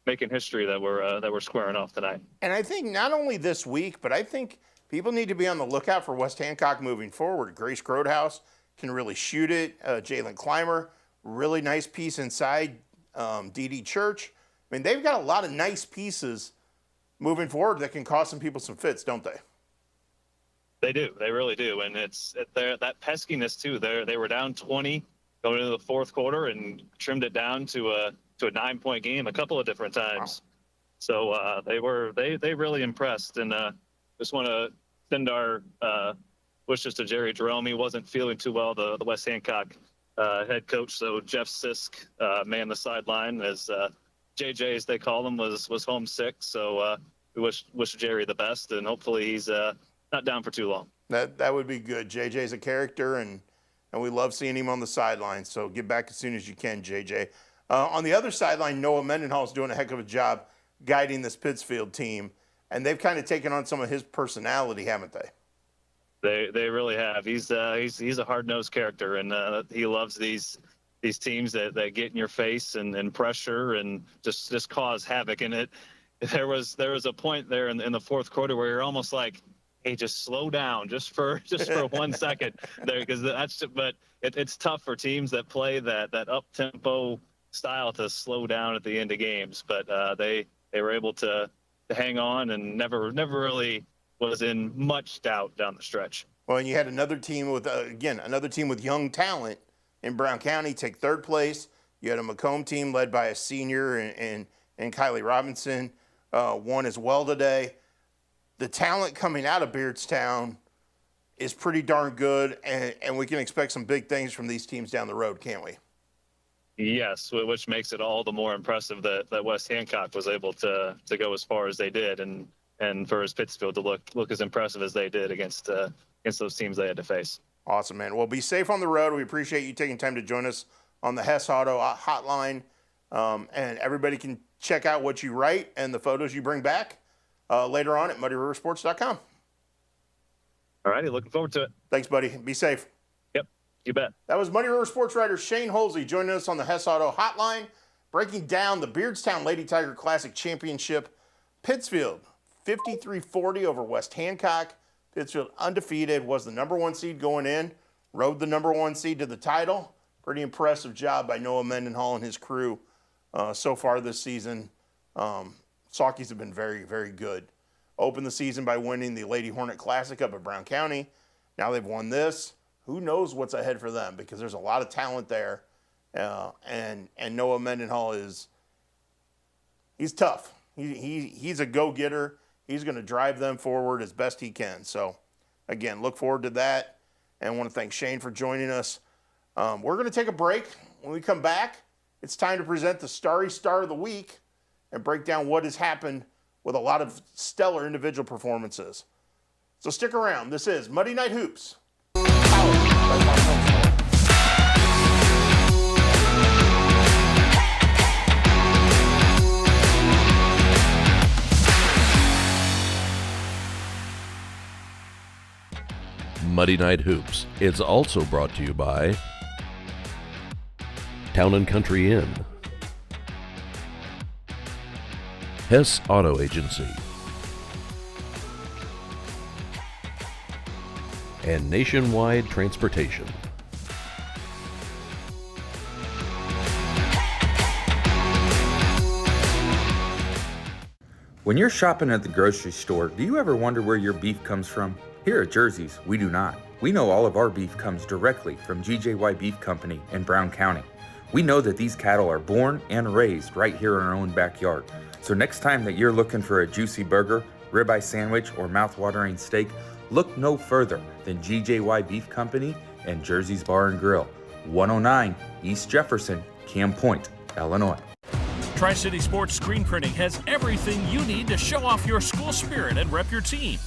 making history that were squaring off tonight. And I think not only this week, but I think people need to be on the lookout for West Hancock moving forward. Grace Grodhouse can really shoot it. Jalen Clymer, really nice piece inside. Dee Church. I mean, they've got a lot of nice pieces moving forward that can cause some people some fits, don't they? They do. They really do. And it's that peskiness, too. They were down 20 going into the fourth quarter and trimmed it down to a 9-point game a couple of different times. Wow. So they really impressed. And just want to send our wishes to Jerry Jerome. He wasn't feeling too well, the West Hancock head coach. So Jeff Sisk manned the sideline as JJ, as they call him, was homesick. So we wish Jerry the best, and hopefully he's not down for too long. That would be good. JJ's a character, and we love seeing him on the sideline. So get back as soon as you can, JJ. On the other sideline, Noah Mendenhall is doing a heck of a job guiding this Pittsfield team, and they've kind of taken on some of his personality, haven't they? They really have. He's a hard-nosed character, and he loves these teams that get in your face and pressure and just cause havoc. And there was a point there in the fourth quarter where you're almost like, hey, just slow down just for 1 second there, because but it's tough for teams that play that up-tempo style to slow down at the end of games. But they were able to hang on and never really was in much doubt down the stretch. Well, and you had another team with young talent in Brown County take third place. You had a Macomb team led by a senior and Kylie Robinson won as well today. The talent coming out of Beardstown is pretty darn good, and we can expect some big things from these teams down the road, can't we? Yes, which makes it all the more impressive that West Hancock was able to go as far as they did, and for his Pittsfield to look as impressive as they did against those teams they had to face. Awesome, man. Well, be safe on the road. We appreciate you taking time to join us on the Hess Auto hotline, and everybody can check out what you write and the photos you bring back later on at muddyriversports.com. All righty, looking forward to it. Thanks, buddy. Be safe. Yep, you bet. That was Muddy River Sports writer Shane Holsey joining us on the Hess Auto hotline, breaking down the Beardstown Lady Tiger Classic Championship. Pittsfield, 53-40 over West Hancock. Pittsfield undefeated, was the number 1 seed going in, rode the number 1 seed to the title. Pretty impressive job by Noah Mendenhall and his crew so far this season. Saukeys have been very, very good. Opened the season by winning the Lady Hornet Classic up at Brown County. Now they've won this. Who knows what's ahead for them, because there's a lot of talent there. And Noah Mendenhall he's tough. He's a go-getter. He's going to drive them forward as best he can. So, again, look forward to that. And I want to thank Shane for joining us. We're going to take a break. When we come back, it's time to present the Starry Star of the Week and break down what has happened with a lot of stellar individual performances. So stick around. This is Muddy Night Hoops. Muddy Night Hoops is also brought to you by Town & Country Inn, Hess Auto Agency, and Nationwide Transportation. When you're shopping at the grocery store, do you ever wonder where your beef comes from? Here at Jersey's, we do not. We know all of our beef comes directly from GJY Beef Company in Brown County. We know that these cattle are born and raised right here in our own backyard. So next time that you're looking for a juicy burger, ribeye sandwich, or mouth-watering steak, look no further than GJY Beef Company and Jersey's Bar and Grill, 109 East Jefferson, Cam Point, Illinois. Tri-City Sports Screen Printing has everything you need to show off your school spirit and rep your team,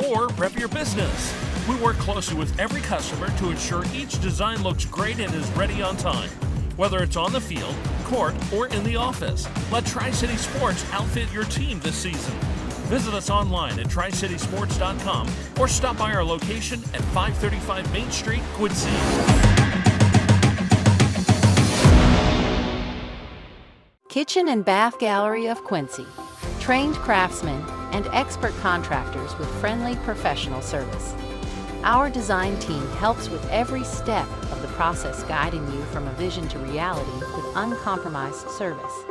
or rep your business. We work closely with every customer to ensure each design looks great and is ready on time. Whether it's on the field, court, or in the office, let Tri-City Sports outfit your team this season. Visit us online at tricitysports.com or stop by our location at 535 Main Street, Quincy. Kitchen and Bath Gallery of Quincy. Trained craftsmen and expert contractors with friendly professional service. Our design team helps with every step of the process, guiding you from a vision to reality with uncompromised service.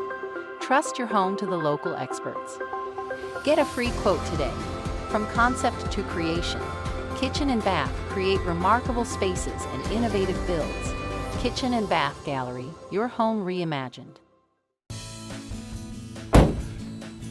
Trust your home to the local experts. Get a free quote today. From concept to creation, Kitchen and Bath create remarkable spaces and innovative builds. Kitchen and Bath Gallery, your home reimagined.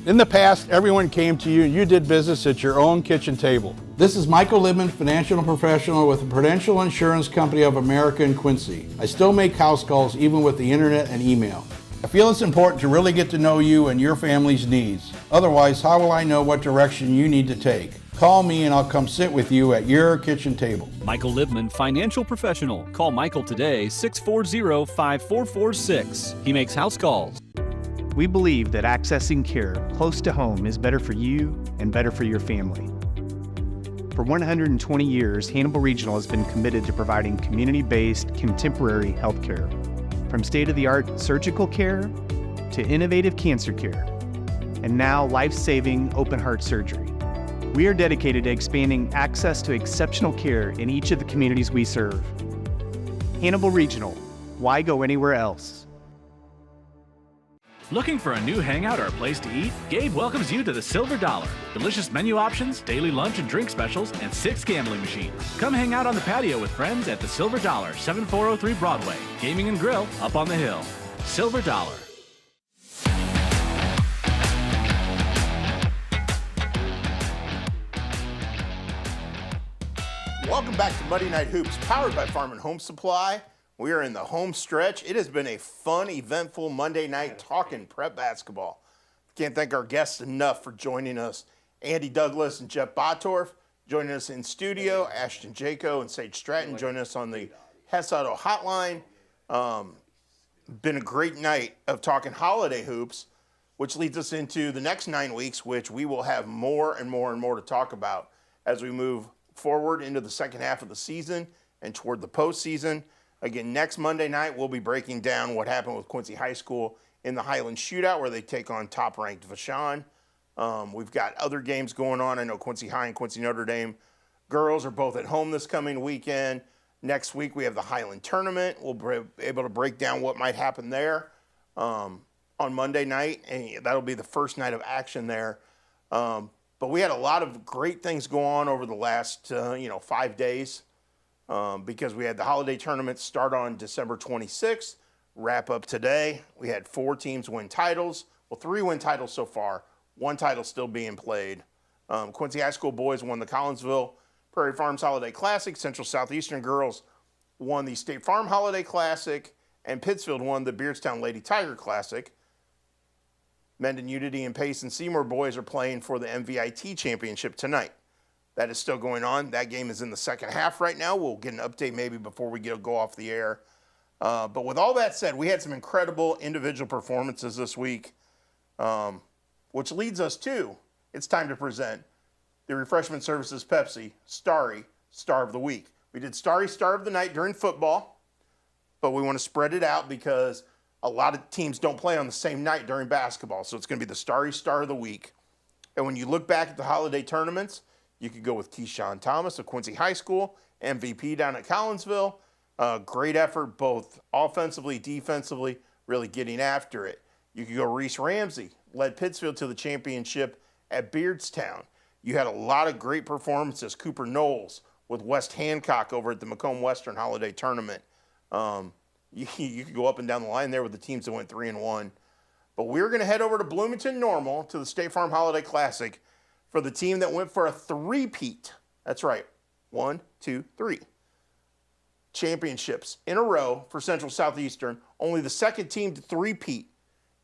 In the past, everyone came to you and you did business at your own kitchen table. This is Michael Libman, financial and professional with the Prudential Insurance Company of America in Quincy. I still make house calls even with the internet and email. I feel it's important to really get to know you and your family's needs. Otherwise, how will I know what direction you need to take? Call me and I'll come sit with you at your kitchen table. Michael Libman, financial professional. Call Michael today, 640-5446. He makes house calls. We believe that accessing care close to home is better for you and better for your family. For 120 years, Hannibal Regional has been committed to providing community-based, contemporary health care. From state-of-the-art surgical care to innovative cancer care, and now life-saving open-heart surgery. We are dedicated to expanding access to exceptional care in each of the communities we serve. Hannibal Regional, why go anywhere else? Looking for a new hangout or a place to eat? Gabe welcomes you to the Silver Dollar. Delicious menu options, daily lunch and drink specials, and 6 gambling machines. Come hang out on the patio with friends at the Silver Dollar, 7403 Broadway. Gaming and grill up on the hill. Silver Dollar. Welcome back to Muddy Night Hoops, powered by Farm and Home Supply. We are in the home stretch. It has been a fun, eventful Monday night talking prep basketball. Can't thank our guests enough for joining us. Andy Douglas and Jeff Botorf joining us in studio. Ashton Jaco and Sage Stratton joining us on the Hess Auto Hotline. Been a great night of talking holiday hoops, which leads us into the next 9 weeks, which we will have more and more and more to talk about as we move forward into the second half of the season and toward the postseason. Again, next Monday night, we'll be breaking down what happened with Quincy High School in the Highland Shootout, where they take on top-ranked Vashon. We've got other games going on. I know Quincy High and Quincy Notre Dame girls are both at home this coming weekend. Next week, we have the Highland Tournament. We'll be able to break down what might happen there on Monday night, and that'll be the first night of action there. But we had a lot of great things go on over the last 5 days. Because we had the holiday tournament start on December 26th, wrap up today. We had 4 teams win titles. Well, 3 win titles so far. 1 title still being played. Quincy High School boys won the Collinsville Prairie Farms Holiday Classic. Central Southeastern girls won the State Farm Holiday Classic. And Pittsfield won the Beardstown Lady Tiger Classic. Mendon Unity and Payson Seymour boys are playing for the MVIT Championship tonight. That is still going on. That game is in the second half right now. We'll get an update maybe before we go off the air. But with all that said, we had some incredible individual performances this week, which leads us to, it's time to present the Refreshment Services Pepsi Starry Star of the Week. We did Starry Star of the Night during football, but we want to spread it out because a lot of teams don't play on the same night during basketball. So it's going to be the Starry Star of the Week. And when you look back at the holiday tournaments, you could go with Keyshawn Thomas of Quincy High School, MVP down at Collinsville. Great effort, both offensively, defensively, really getting after it. You could go Reese Ramsey, led Pittsfield to the championship at Beardstown. You had a lot of great performances. Cooper Knowles with West Hancock over at the Macomb Western Holiday Tournament. You could go up and down the line there with the teams that went 3-1. But we're going to head over to Bloomington Normal to the State Farm Holiday Classic for the team that went for a three-peat. That's right. 1, 2, 3 championships in a row for Central Southeastern. Only the second team to three-peat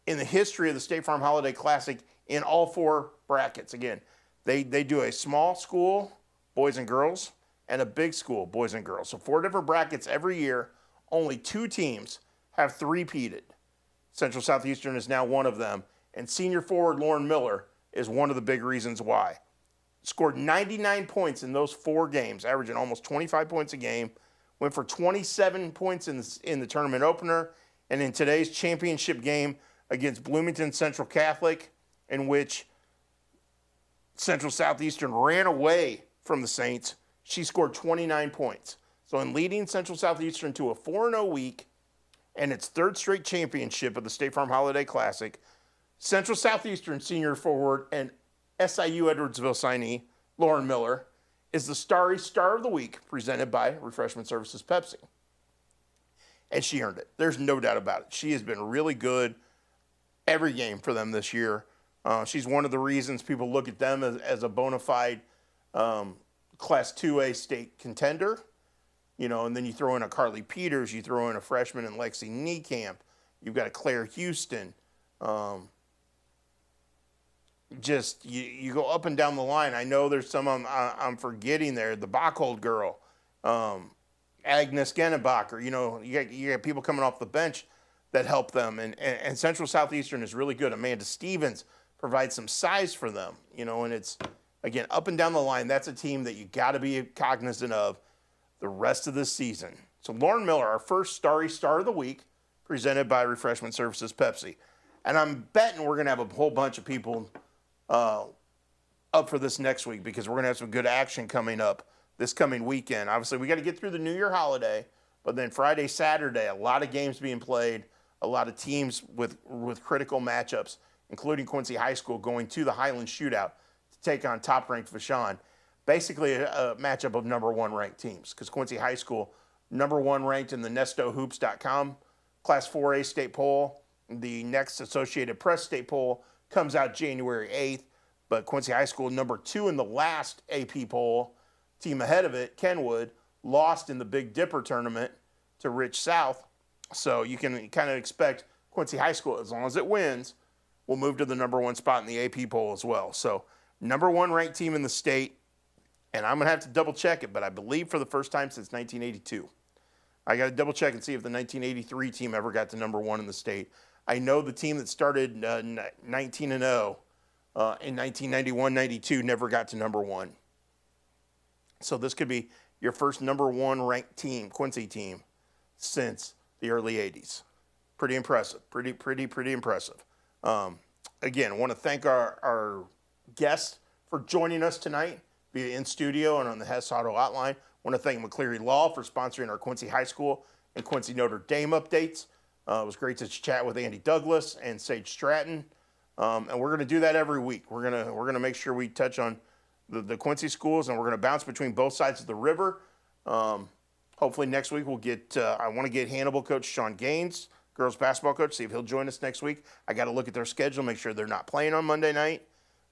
in the history of the State Farm Holiday Classic in all 4 brackets. Again, they do a small school, boys and girls, and a big school, boys and girls. So 4 different brackets every year. Only 2 teams have three-peated. Central Southeastern is now one of them. And senior forward Lauren Miller is one of the big reasons why. Scored 99 points in those 4 games, averaging almost 25 points a game. Went for 27 points in the tournament opener. And in today's championship game against Bloomington Central Catholic, in which Central Southeastern ran away from the Saints, she scored 29 points. So in leading Central Southeastern to a 4-0 week and its 3rd straight championship of the State Farm Holiday Classic, Central Southeastern senior forward and SIU Edwardsville signee Lauren Miller is the Starry Star of the Week presented by Refreshment Services Pepsi. And she earned it. There's no doubt about it. She has been really good every game for them this year. She's one of the reasons people look at them as a bona fide Class 2A state contender. You know, and then you throw in a Carly Peters, you throw in a freshman in Lexi Niekamp, you've got a Claire Houston. Just you go up and down the line. I know there's some I'm forgetting there. The Bachhold girl, Agnes Gennebacher. You know, you got people coming off the bench that help them, and Central Southeastern is really good. Amanda Stevens provides some size for them. You know, and it's again up and down the line. That's a team that you got to be cognizant of the rest of this season. So Lauren Miller, our first Starry Star of the Week, presented by Refreshment Services Pepsi. And I'm betting we're going to have a whole bunch of people up for this next week because we're going to have some good action coming up this coming weekend. Obviously, we got to get through the New Year holiday, but then Friday, Saturday, a lot of games being played, a lot of teams with critical matchups, including Quincy High School going to the Highland Shootout to take on top-ranked Vashon. Basically a matchup of number 1 ranked teams because Quincy High School, number 1 ranked in the nestohoops.com Class 4A state poll. The next Associated Press state poll comes out January 8th, but Quincy High School, number 2 in the last AP poll. Team ahead of it, Kenwood, lost in the Big Dipper tournament to Rich South. So you can kind of expect Quincy High School, as long as it wins, will move to the number 1 spot in the AP poll as well. So number 1 ranked team in the state. And I'm going to have to double check it, but I believe for the first time since 1982. I got to double check and see if the 1983 team ever got to number 1 in the state. I know the team that started 19-0 in 1991-92 never got to number 1. So this could be your first number 1 ranked team, Quincy team, since the early 80s. Pretty impressive. Pretty impressive. Again, I want to thank our guests for joining us tonight, be it in studio and on the Hess Auto Hotline. I want to thank McCleary Law for sponsoring our Quincy High School and Quincy Notre Dame updates. It was great to chat with Andy Douglas and Sage Stratton, and we're going to do that every week. We're gonna make sure we touch on the Quincy schools, and we're going to bounce between both sides of the river. Hopefully next week we'll get. I want to get Hannibal coach Sean Gaines, girls basketball coach, see if he'll join us next week. I got to look at their schedule, make sure they're not playing on Monday night,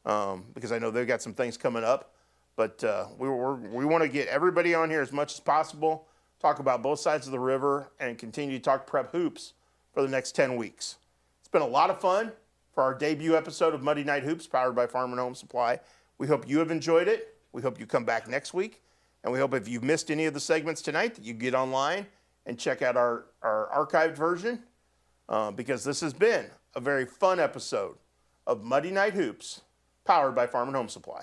because I know they've got some things coming up. But we want to get everybody on here as much as possible, talk about both sides of the river, and continue to talk prep hoops for the next 10 weeks. It's been a lot of fun for our debut episode of Muddy Night Hoops, powered by Farm and Home Supply. We hope you have enjoyed it. We hope you come back next week. And we hope if you've missed any of the segments tonight that you get online and check out our archived version, because this has been a very fun episode of Muddy Night Hoops, powered by Farm and Home Supply.